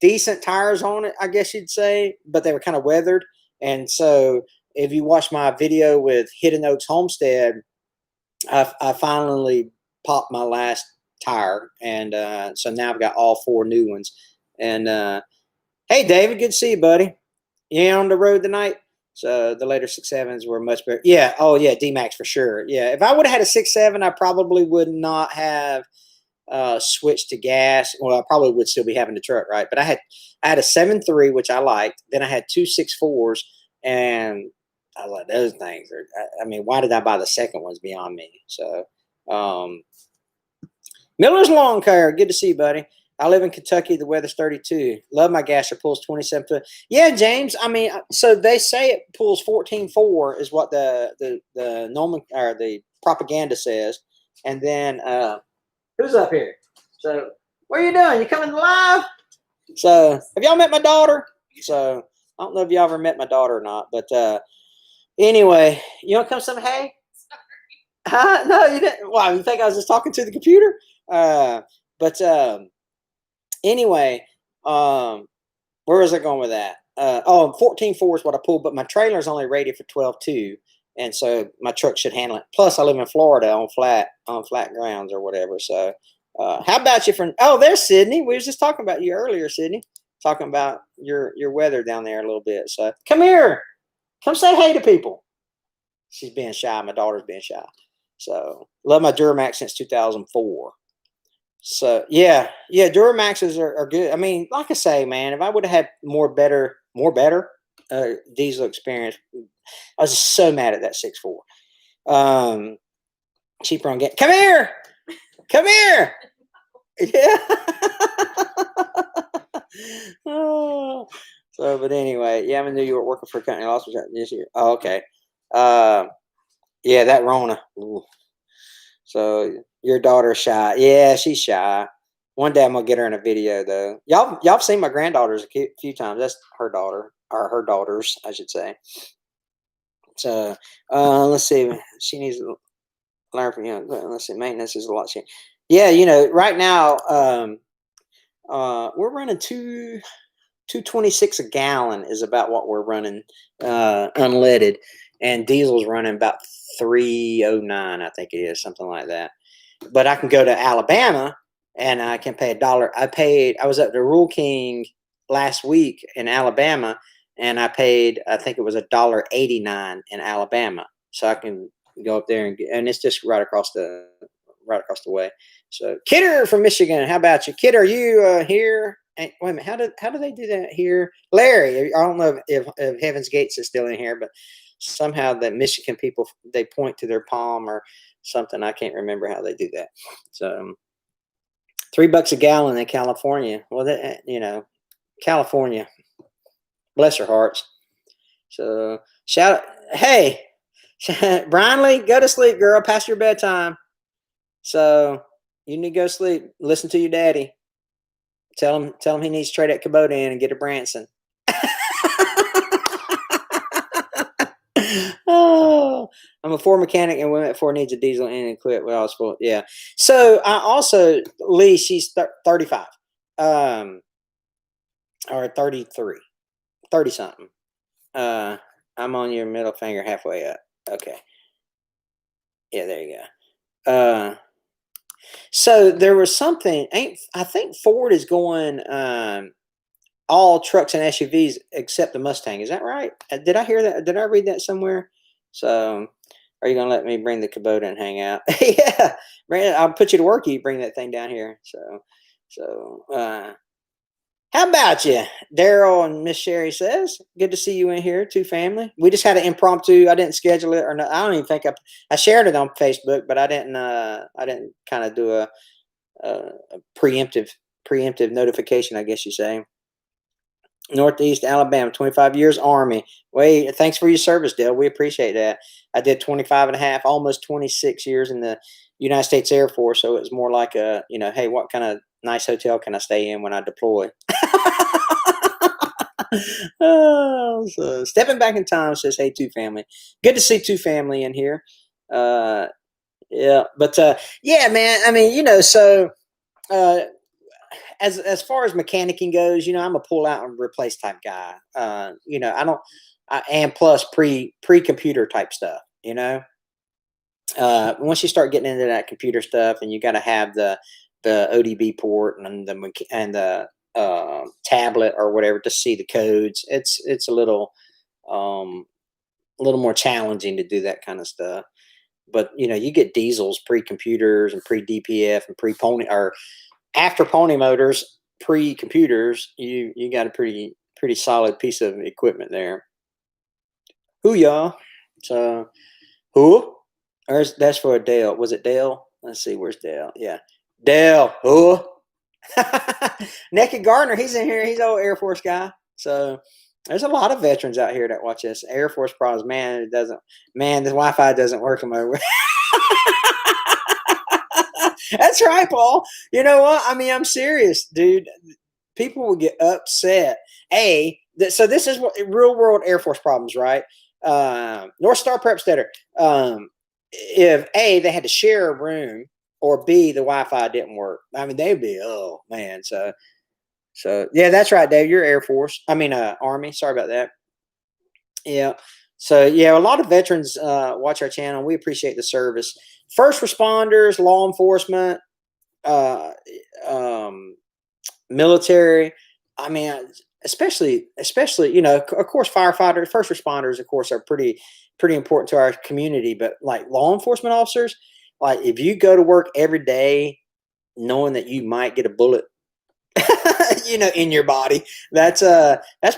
S1: decent tires on it, I guess you'd say, but they were kind of weathered. And so if you watch my video with Hidden Oaks Homestead, I finally popped my last tire, and so now I've got all 4 new ones. And hey, David, good to see you, buddy. You on the road tonight? So the later 6.7s were much better. Yeah. Oh yeah, D-Max for sure. Yeah. If I would have had a 6.7, I probably would not have switched to gas. Well, I probably would still be having the truck, right? But I had a 7.3, which I liked. Then I had 2 6.4s, and I was like, those things are. I mean, why did I buy the second ones beyond me? So, Miller's Lawn Care, good to see you, buddy. I live in Kentucky. The weather's 32. Love my gasser. Pulls 27 foot. Yeah, James. I mean, so they say it pulls 14.4 is what the or the propaganda says, and then who's up here? So what are you doing? You coming live? So have y'all met my daughter? So I don't know if y'all ever met my daughter or not, but anyway, you want to come say hey? No, you didn't. Wow, you think I was just talking to the computer? But anyway, where was I going with that? 14.4 is what I pulled, but my trailer is only rated for 12.2, and so my truck should handle it. Plus, I live in Florida on flat grounds or whatever. So, how about you? There's Sydney. We was just talking about you earlier, Sydney. Talking about your weather down there a little bit. So, come here, come say hey to people. She's being shy. My daughter's being shy. So, love my Duramax since 2004. So yeah, Duramaxes are good. I mean, like I say, man, if I would have had more better diesel experience, I was just so mad at that 6.4. Cheaper on get. Come here. Yeah. Oh. So, but anyway, yeah, I'm in New York working for a company. Lost this year. Oh, okay. Yeah, that Rona. Ooh. So your daughter's shy. Yeah, she's shy. One day I'm gonna get her in a video though. Y'all have seen my granddaughters a few times. That's her daughter, or her daughters, I should say. So let's see. She needs to learn from let's see. Maintenance is a lot. Yeah, right now we're running 226 a gallon is about what we're running unleaded, and diesel's running about 309, I think it is, something like that. But I can go to Alabama and I can pay $1. I was at the Rule King last week in Alabama, and I think it was $1.89 in Alabama. So I can go up there and it's just right across the way. So Kidder from Michigan, how about you? Kidder, are you here? Wait a minute, how do they do that here? Larry, I don't know if Heaven's Gates is still in here, but somehow the Michigan people, they point to their palm or something. I can't remember how they do that. So $3 a gallon in California. Well, California, bless their hearts. So hey, Brian Lee, go to sleep, girl, past your bedtime. So you need to go sleep. Listen to your daddy. Tell him he needs to trade that Kubota in and get a Branson. Oh, I'm a Ford mechanic and went Ford needs a diesel in and quit. Well, I was full. Yeah. So I also, Lee, she's 35, or 33, 30 something. I'm on your middle finger halfway up. Okay. Yeah, there you go. So there was something, I think Ford is going, all trucks and SUVs except the Mustang. Is that right? Did I hear that? Did I read that somewhere? So, are you gonna let me bring the Kubota and hang out? Yeah, I'll put you to work. You bring that thing down here. So, how about you, Daryl and Miss Sherry says, good to see you in here, two family. We just had an impromptu. I didn't schedule it, or no, I don't even think I shared it on Facebook, but I didn't kind of do a preemptive notification, I guess you say. Northeast Alabama, 25 years Army. Wait, thanks for your service, Dale. We appreciate that. I did 25 and a half, almost 26 years in the United States Air Force. So it was more like a, hey, what kind of nice hotel can I stay in when I deploy? Oh, so stepping back in time says, hey, two family. Good to see two family in here. Yeah, but yeah, man. I mean, so as far as mechanicking goes, I'm a pull out and replace type guy. And plus pre-computer type stuff, once you start getting into that computer stuff and you got to have the ODB port and the tablet or whatever to see the codes, it's a little more challenging to do that kind of stuff. But you get diesels, pre-computers and pre-DPF and pre-pony, or after pony motors, pre-computers, you got a pretty solid piece of equipment there. Who y'all? So who? That's for a Dale. Was it Dale? Let's see. Where's Dale? Yeah, Dale. Who? Naked Gardner. He's in here. He's an old Air Force guy. So there's a lot of veterans out here that watch this. Air Force problems. Man, the Wi-Fi doesn't work in my way. That's right, Paul. You know what? I mean, I'm serious, dude. People will get upset. So this is what real world Air Force problems, right? North Star Prepsteader. If they had to share a room, or B, the Wi-Fi didn't work. I mean, they'd be, oh man. So yeah, that's right, Dave. You're Air Force. I mean, Army. Sorry about that. Yeah. So yeah, a lot of veterans watch our channel. We appreciate the service. First responders, law enforcement, military. I mean, especially, of course, firefighters, first responders, of course, are pretty important to our community. But like law enforcement officers, like if you go to work every day knowing that you might get a bullet, in your body, that's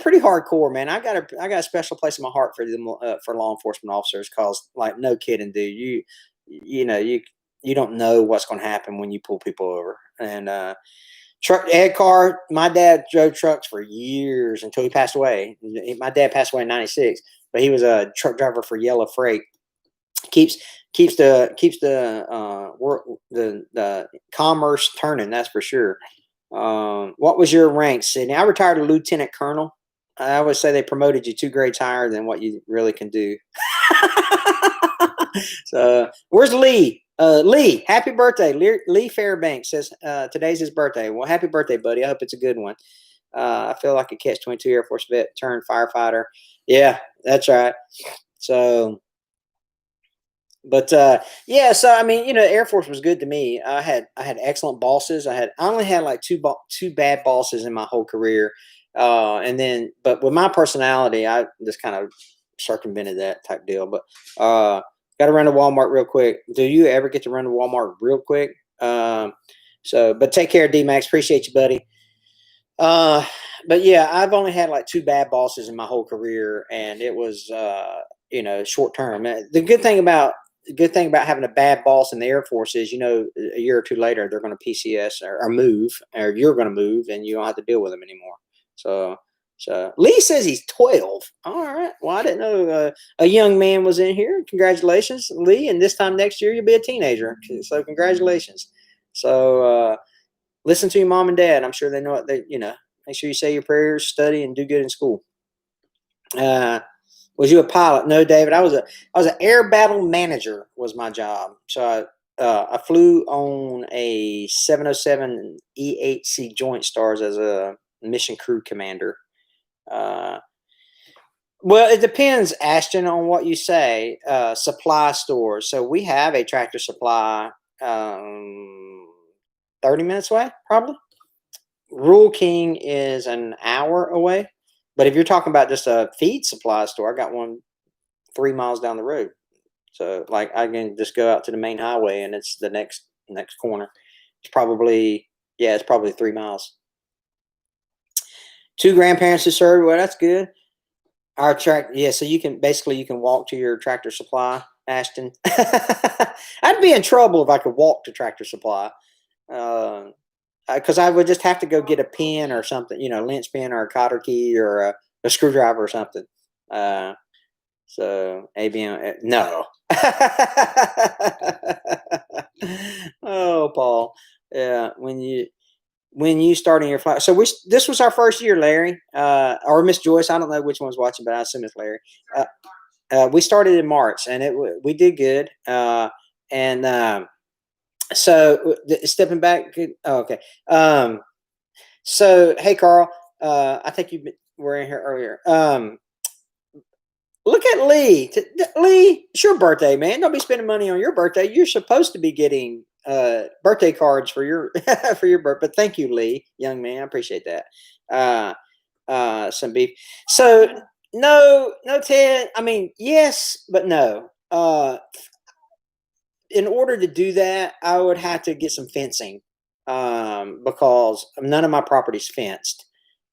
S1: pretty hardcore, man. I got a special place in my heart for them, for law enforcement officers, cause like no kidding, dude, you don't know what's going to happen when you pull people over. And Ed Carr, my dad drove trucks for years until he passed away. My dad passed away in '96, but he was a truck driver for Yellow Freight. Keeps the commerce turning, that's for sure. What was your rank, Sydney? I retired a lieutenant colonel. I always say they promoted you 2 grades higher than what you really can do. So where's Lee? Lee, happy birthday. Lee Fairbanks says today's his birthday. Well, happy birthday, buddy. I hope it's a good one. I feel like a catch-22 Air Force vet turned firefighter. Yeah, that's right. So, but yeah, so I mean, Air Force was good to me. I had excellent bosses. I only had like two bad bosses in my whole career. But with my personality, I just kind of circumvented that type deal. But got to run to Walmart real quick. Do you ever get to run to Walmart real quick? But take care, D-Max. Appreciate you, buddy. But yeah, I've only had like 2 bad bosses in my whole career, and it was short term. The good thing about having a bad boss in the Air Force is, a year or 2 later, they're going to PCS or move, or you're going to move, and you don't have to deal with them anymore. So Lee says he's 12. All right. Well, I didn't know a young man was in here. Congratulations, Lee. And this time next year, you'll be a teenager. So congratulations. So listen to your mom and dad. I'm sure they know what they, make sure you say your prayers, study, and do good in school. Was you a pilot? No, David. I was an air battle manager was my job. So I flew on a 707 E8C Joint Stars as a mission crew commander. Well, it depends, Ashton, on what you say. Supply stores. So we have a Tractor Supply 30 minutes away, probably. Rural King is an hour away. But if you're talking about just a feed supply store, I got one 3 miles down the road. So like I can just go out to the main highway and it's the next corner. It's probably 3 miles. 2 grandparents who served. Well, that's good. Our so you can walk to your Tractor Supply, Ashton. I'd be in trouble if I could walk to Tractor Supply. Because I would just have to go get a pin or something, linch pin or a cotter key or a screwdriver or something. So ABM, no. Oh, Paul. Yeah, when you starting your flight. So this was our first year, Larry, or Miss Joyce. I don't know which one's watching, but I assume it's Larry. We started in March, and we did good. So stepping back. Oh, okay. So hey, Carl. I think you were in here earlier. Look at Lee. Lee, it's your birthday, man. Don't be spending money on your birthday. You're supposed to be getting birthday cards for your for your birthday. But thank you, Lee, young man. I appreciate that. Some beef. So no, Ted. I mean, yes, but no. In order to do that, I would have to get some fencing because none of my property's fenced.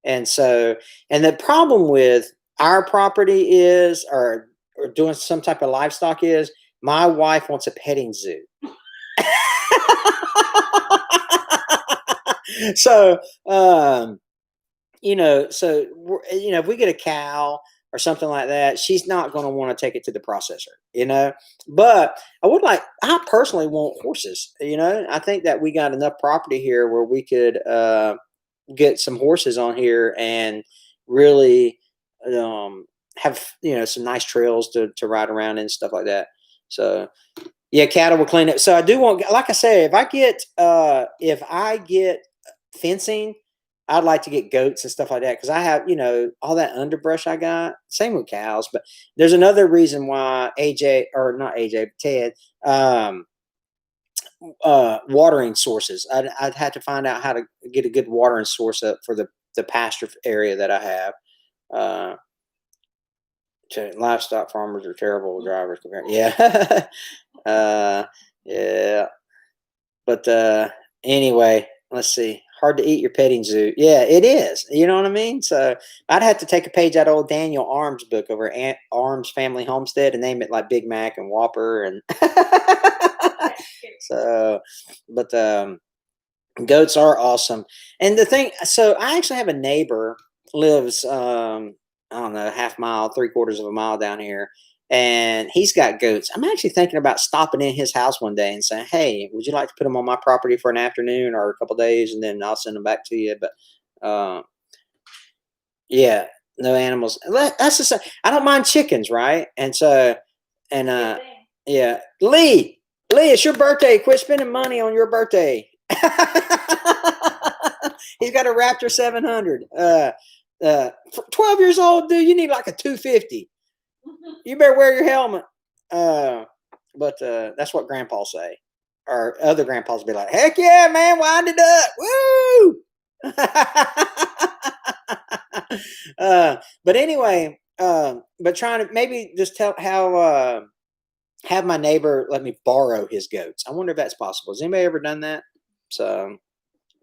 S1: And the problem with our property is, or doing some type of livestock is, my wife wants a petting zoo. So, if we get a cow or something like that, she's not going to want to take it to the processor, but I personally want horses, I think that we got enough property here where we could, get some horses on here and really, have, some nice trails to ride around and stuff like that. So yeah, cattle will clean it. So I do want, like I say, if I get fencing, I'd like to get goats and stuff like that because I have, all that underbrush I got. Same with cows, but there's another reason why Ted, watering sources. I'd have to find out how to get a good watering source up for the pasture area that I have. Livestock farmers are terrible drivers. Yeah, yeah. But anyway, let's see. Hard to eat your petting zoo. Yeah, it is. You know what I mean? So I'd have to take a page out of old Daniel Arms book over Aunt Arms Family Homestead and name it like Big Mac and Whopper and so. But goats are awesome. And the thing, so I actually have a neighbor lives I don't know, half mile, 3/4 of a mile down here. And he's got goats. I'm actually thinking about stopping in his house one day and saying, "Hey, would you like to put them on my property for an afternoon or a couple days, and then I'll send them back to you?" But yeah, no animals. That's the same. I don't mind chickens, right? And so, yeah, Lee, it's your birthday. Quit spending money on your birthday. He's got a Raptor 700. 12 years old, dude. You need like a 250. You better wear your helmet. But that's what grandpas say. Or other grandpas be like, heck yeah, man, wind it up. Woo! But anyway, but trying to maybe just have my neighbor let me borrow his goats. I wonder if that's possible. Has anybody ever done that? So,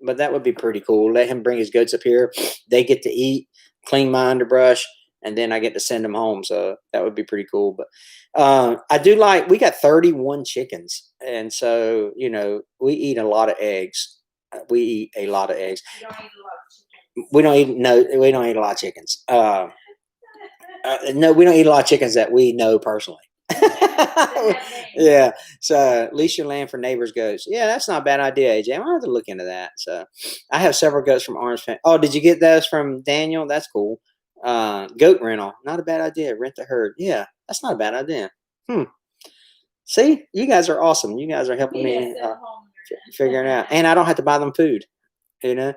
S1: but that would be pretty cool. Let him bring his goats up here. They get to eat, clean my underbrush, and then I get to send them home. So that would be pretty cool. But I do we got 31 chickens. And so, we eat a lot of eggs. We eat a lot of eggs. We don't eat a lot of chickens. No, we don't eat a lot of chickens that we know personally. Yeah. So lease your land for neighbors' goats. Yeah, that's not a bad idea, AJ. I'm gonna have to look into that. So I have several goats from Orange. Oh, did you get those from Daniel? That's cool. Goat rental, not a bad idea. Rent the herd. Yeah, that's not a bad idea. See, you guys are awesome. You guys are helping me figuring out, and I don't have to buy them food. You know,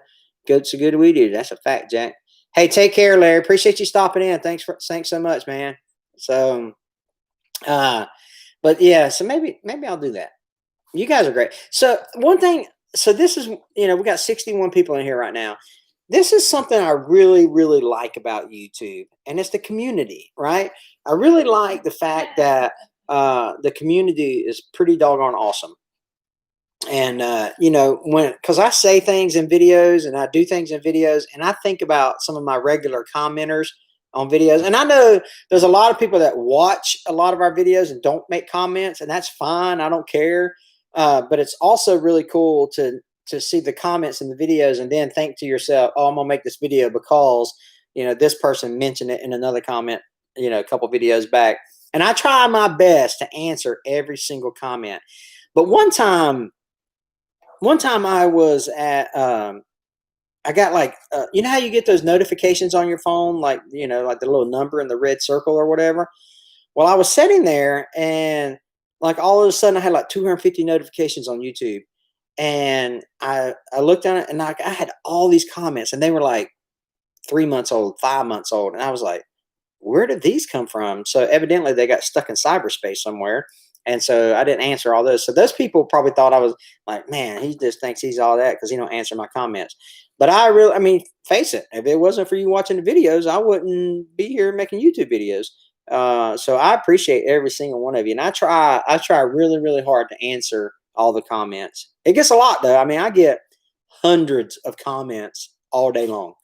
S1: goats are good we do. That's a fact, Jack. Hey, take care, Larry. Appreciate you stopping in. Thanks so much, man. So, but yeah, so maybe I'll do that. You guys are great. So one thing, so this is, we got 61 people in here right now. This is something I really, really like about YouTube, and it's the community, right? I really like the fact that the community is pretty doggone awesome. And because I say things in videos and I do things in videos, and I think about some of my regular commenters on videos, and I know there's a lot of people that watch a lot of our videos and don't make comments, and that's fine. I don't care. But it's also really cool to see the comments in the videos and then think to yourself, oh, I'm gonna make this video because this person mentioned it in another comment a couple videos back. And I try my best to answer every single comment. But one time I was at I got like how you get those notifications on your phone, like like the little number in the red circle or whatever. Well, I was sitting there, and like all of a sudden I had like 250 notifications on YouTube, and I looked at it, and like I had all these comments, and they were like 3 months old, 5 months old, and I was like, where did these come from? So evidently they got stuck in cyberspace somewhere. And so I didn't answer all those. So those people probably thought I was like, man, he just thinks he's all that because he don't answer my comments. But I mean, face it, if it wasn't for you watching the videos, I wouldn't be here making YouTube videos. So I appreciate every single one of you. And I try really, really hard to answer all the comments. It gets a lot though. I mean, I get hundreds of comments all day long.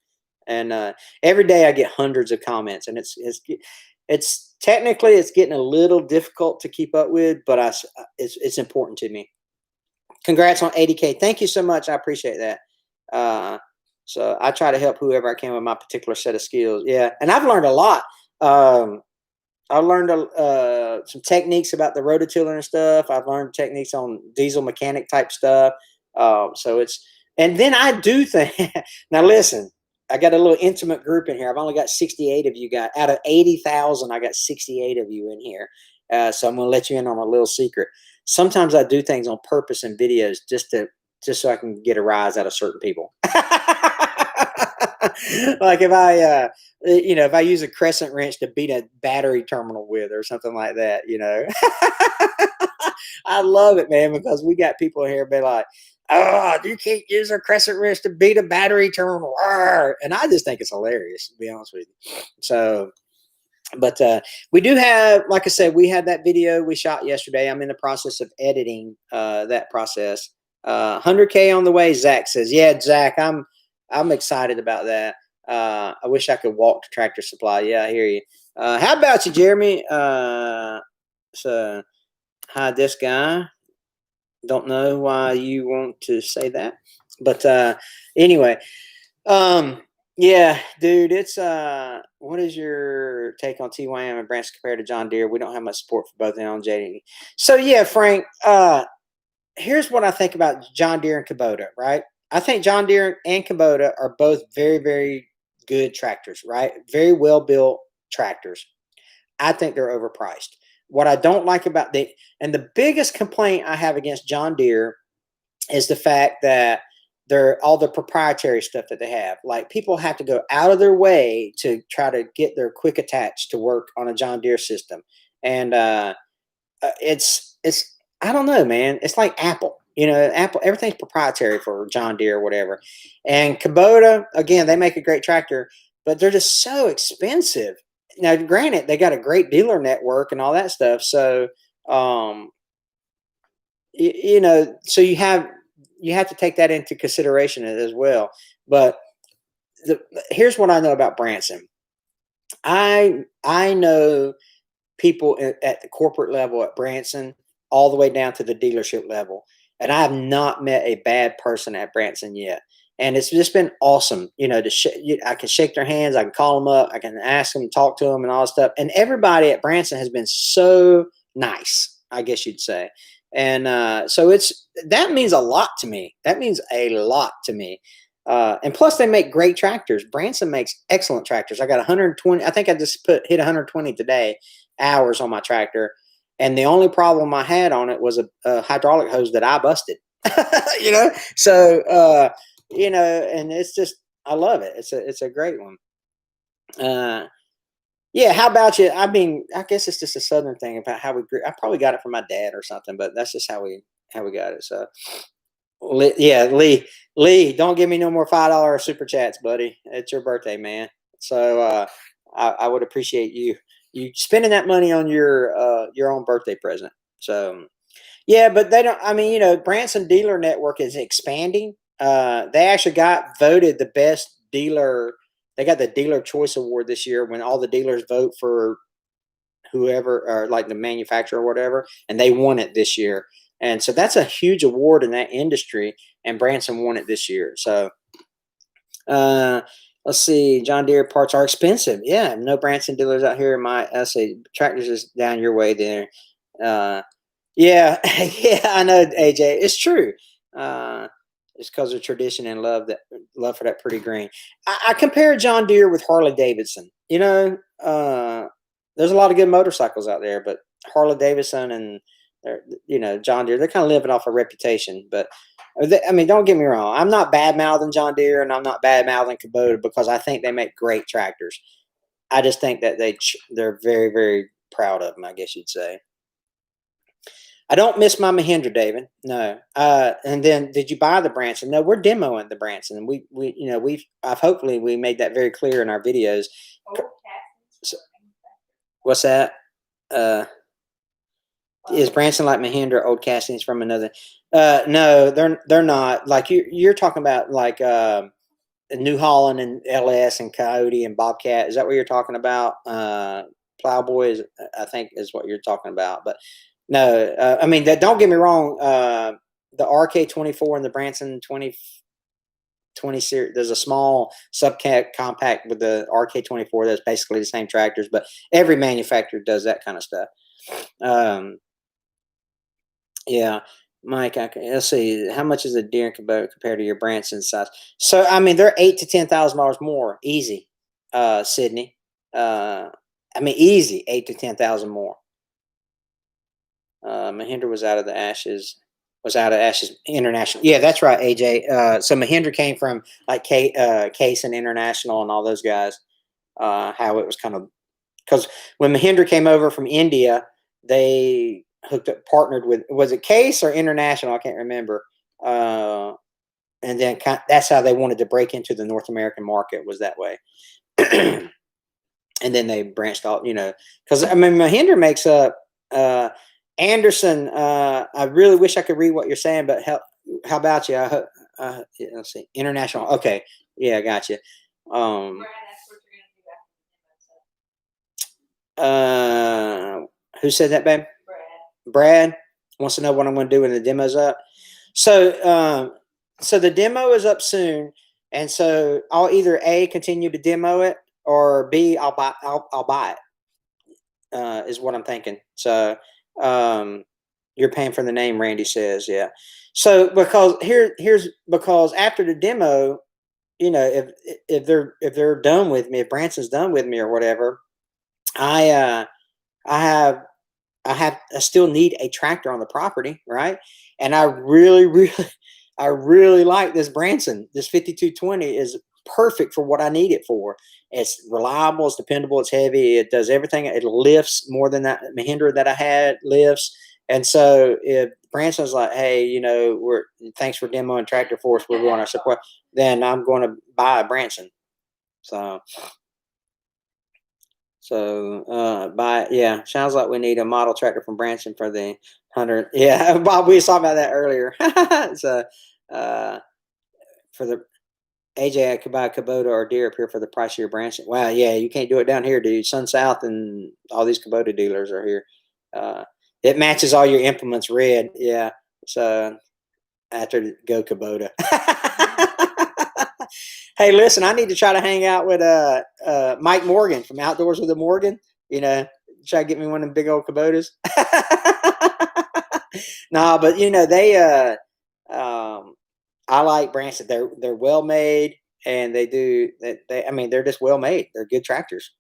S1: And every day I get hundreds of comments, and it's technically it's getting a little difficult to keep up with, but it's important to me. Congrats on 80K. Thank you so much. I appreciate that. So I try to help whoever I can with my particular set of skills. Yeah, and I've learned a lot. I learned some techniques about the rototiller and stuff. I've learned techniques on diesel mechanic type stuff. And then I do think. Now listen. I got a little intimate group in here. I've only got 68 of you guys. Out of 80,000, I got 68 of you in here. So I'm going to let you in on a little secret. Sometimes I do things on purpose in videos just so I can get a rise out of certain people. Like if I use a crescent wrench to beat a battery terminal with or something like that, I love it, man, because we got people here be like, oh, you can't use a crescent wrench to beat a battery terminal. And I just think it's hilarious, to be honest with you. So, but we do have, like I said, we had that video we shot yesterday. I'm in the process of editing that process. 100K on the way, Zach says. Yeah, Zach, I'm excited about that. I wish I could walk to Tractor Supply. Yeah, I hear you. How about you, Jeremy? So, hi, this guy. Don't know why you want to say that, but anyway, yeah, dude, it's what is your take on TYM and Branson compared to John Deere? We don't have much support for both of them on JD. So yeah, Frank, here's what I think about John Deere and Kubota, right? I think John Deere and Kubota are both very, very good tractors, right? Very well built tractors. I think they're overpriced. What I don't like about and the biggest complaint I have against John Deere is the fact that all the proprietary stuff that they have. Like people have to go out of their way to try to get their quick attach to work on a John Deere system. And it's I don't know, man. It's like Apple. Apple, everything's proprietary for John Deere or whatever. And Kubota, again, they make a great tractor, but they're just so expensive. Now, granted, they got a great dealer network and all that stuff. So, so you have to take that into consideration as well. But here's what I know about Branson. I know people at the corporate level at Branson all the way down to the dealership level, and I have not met a bad person at Branson yet. And it's just been awesome, I can shake their hands, I can call them up, I can ask them, talk to them and all that stuff. And everybody at Branson has been so nice, I guess you'd say. And so that means a lot to me. That means a lot to me. And plus, they make great tractors. Branson makes excellent tractors. I got 120. I think I just hit 120 today hours on my tractor, and the only problem I had on it was a hydraulic hose that I busted. you know, so and it's just I love it. It's a great one. Yeah, how about you? I mean, I guess it's just a Southern thing about how we grew. I probably got it from my dad or something, but that's just how we got it. So, yeah, Lee, don't give me no more $5 super chats, buddy. It's your birthday, man. So I would appreciate you spending that money on your own birthday present. So yeah, but they don't. I mean, Branson Dealer Network is expanding. They actually got voted the best dealer. They got the Dealer Choice Award this year when all the dealers vote for whoever, or like the manufacturer or whatever, and they won it this year. And so that's a huge award in that industry, and Branson won it this year. So let's see. John Deere parts are expensive. Yeah, no Branson dealers out here. I say tractors is down your way there. Yeah, yeah, I know, AJ. It's true. It's because of tradition and love for that pretty green. I compare John Deere with Harley Davidson. There's a lot of good motorcycles out there, but Harley Davidson and John Deere, they're kind of living off a reputation. But I mean, don't get me wrong. I'm not bad mouthing John Deere, and I'm not bad mouthing Kubota because I think they make great tractors. I just think that they're very, very proud of them, I guess you'd say. I don't miss my Mahindra, David. No. And then, did you buy the Branson? No, we're demoing the Branson, and I've hopefully we made that very clear in our videos. So, what's that? Is Branson like Mahindra? Old castings from another? No, they're not. Like you're talking about, like New Holland and LS and Coyote and Bobcat. Is that what you're talking about? Plowboy I think, is what you're talking about, but. No, I mean, don't get me wrong. The RK24 and the Branson 2020 series, there's a small subcat compact with the RK24 that's basically the same tractors, but every manufacturer does that kind of stuff. Yeah, Mike, let's see. How much is a Deere compared to your Branson size? So, I mean, they're $8,000 to $10,000 more, easy. Sydney, I mean, easy, $8,000 to $10,000 more. Mahindra was out of ashes international. Yeah, that's right, AJ. So Mahindra came from like Case and International and all those guys. How it was kind of, because when Mahindra came over from India, they partnered with, was it Case or International? I can't remember. And then that's how they wanted to break into the North American market, was that way. And then they branched off, because I mean, Mahindra makes up. Anderson, I really wish I could read what you're saying, but how about you? Yeah, let's see. International. Okay. Yeah, I got you. Who said that, babe? Brad wants to know what I'm going to do when the demo's up. So, so the demo is up soon, and so I'll either A, continue to demo it, or B, I'll buy it. Is what I'm thinking. So. You're paying for the name, Randy says. Yeah. So because after the demo, if they're done with me, if Branson's done with me or whatever, I still need a tractor on the property, right? And I really like this Branson. This 5220 is perfect for what I need it for. It's reliable, it's dependable, it's heavy, it does everything. It lifts more than that Mahindra that I had lifts. And so if Branson's like, hey, thanks for demoing tractor for us, we're going to support, then I'm going to buy a Branson. So yeah, sounds like we need a model tractor from Branson for the 100. Yeah, Bob, we was talking about that earlier. So for the AJ, I could buy a Kubota or Deere up here for the price of your Branson. Wow, yeah, you can't do it down here, dude. Sun South and all these Kubota dealers are here. It matches all your implements red. Yeah, so after go Kubota. Hey, listen, I need to try to hang out with Mike Morgan from Outdoors with the Morgan. Try to get me one of them big old Kubotas. No, but you know, I like Branson. They're well made, and I mean, they're just well made. They're good tractors.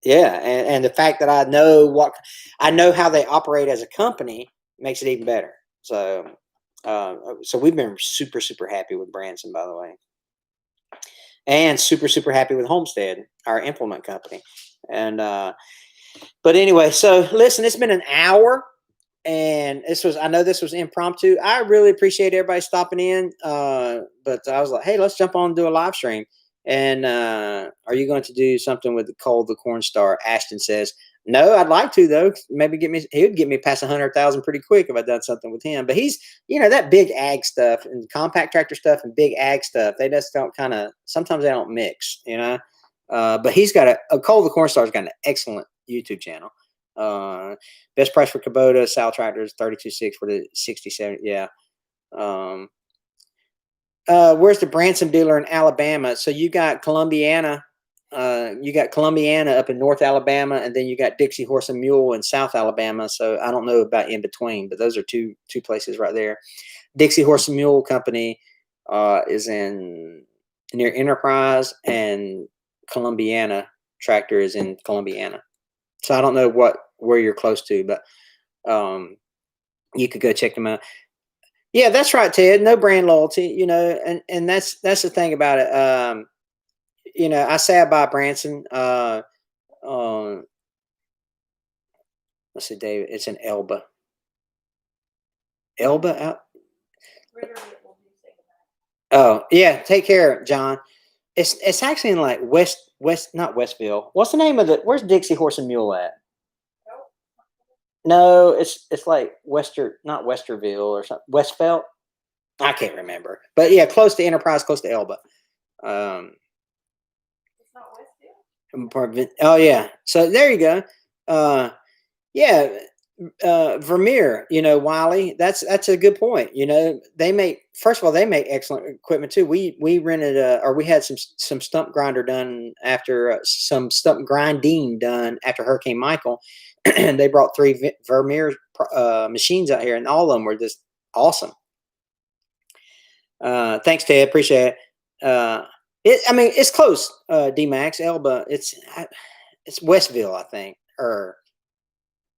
S1: Yeah, and the fact that I know how they operate as a company makes it even better. So, so we've been super happy with Branson, by the way, and super happy with Homestead, our implement company. And but anyway, so listen, it's been an hour, and I know this was impromptu. I really appreciate everybody stopping in, but I was like, hey, let's jump on and do a live stream. And are you going to do something with Cole the Corn Star? Ashton says, no, I'd like to though. Maybe he would get me past 100,000 pretty quick if I done something with him. But he's, you know, that big ag stuff and compact tractor stuff and big ag stuff, they just don't sometimes they don't mix, you know. But he's got Cole the Corn Star's got an excellent YouTube channel. Best price for Kubota, Sal Tractors, 32.6 for the 67. Yeah. Where's the Branson dealer in Alabama? So you got Columbiana up in North Alabama, and then you got Dixie Horse and Mule in South Alabama. So I don't know about in between, but those are two places right there. Dixie Horse and Mule Company is near Enterprise, and Columbiana Tractor is in Columbiana. So I don't know where you're close to, but you could go check them out. Yeah, that's right, Ted. No brand loyalty, you know, and that's the thing about it. You know, I say I buy Branson. Let's see, David. It's an Elba. Elba out. Oh yeah, take care, John. It's actually in like not Westville. What's the name of where's Dixie Horse and Mule at? No, it's like not Westerville or something. Westfelt. I can't remember, but yeah, close to Enterprise, close to Elba. It's not Westville. Oh yeah, so there you go. Yeah, Vermeer. You know, Wiley. That's a good point. You know, first of all, they make excellent equipment too. We rented we had some stump grinder done after some stump grinding done after Hurricane Michael. And they brought 3 Vermeer machines out here, and all of them were just awesome. Thanks, Ted. Appreciate it. I mean, it's close. D-Max, Elba. It's Westville, I think, or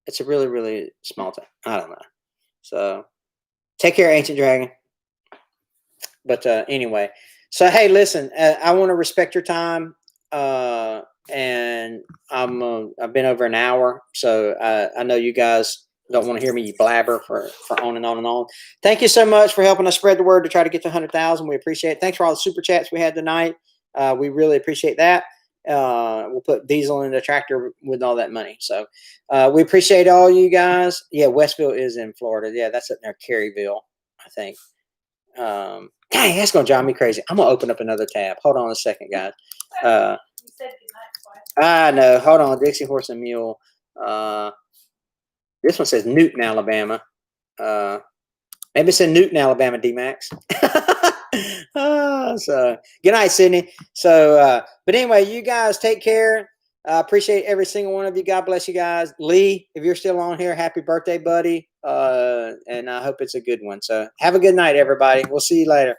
S1: it's a really small town. I don't know. So take care, Ancient Dragon. But anyway, so hey, listen, I want to respect your time. And I've been over an hour, so I know you guys don't want to hear me blabber for on and on and on. Thank you so much for helping us spread the word to try to get to 100,000. We appreciate it. Thanks for all the super chats we had tonight. We really appreciate that. We'll put diesel in the tractor with all that money. So we appreciate all you guys. Yeah, Westville is in Florida. Yeah, that's up near Caryville, I think. Dang, that's gonna drive me crazy. I'm gonna open up another tab. Hold on a second, guys. I know. Hold on, Dixie Horse and Mule. This one says Newton, Alabama. Maybe it's in Newton, Alabama, D-Max. So good night, Sydney. So, but anyway, you guys take care. I appreciate every single one of you. God bless you guys. Lee, if you're still on here, happy birthday, buddy. And I hope it's a good one. So have a good night, everybody. We'll see you later.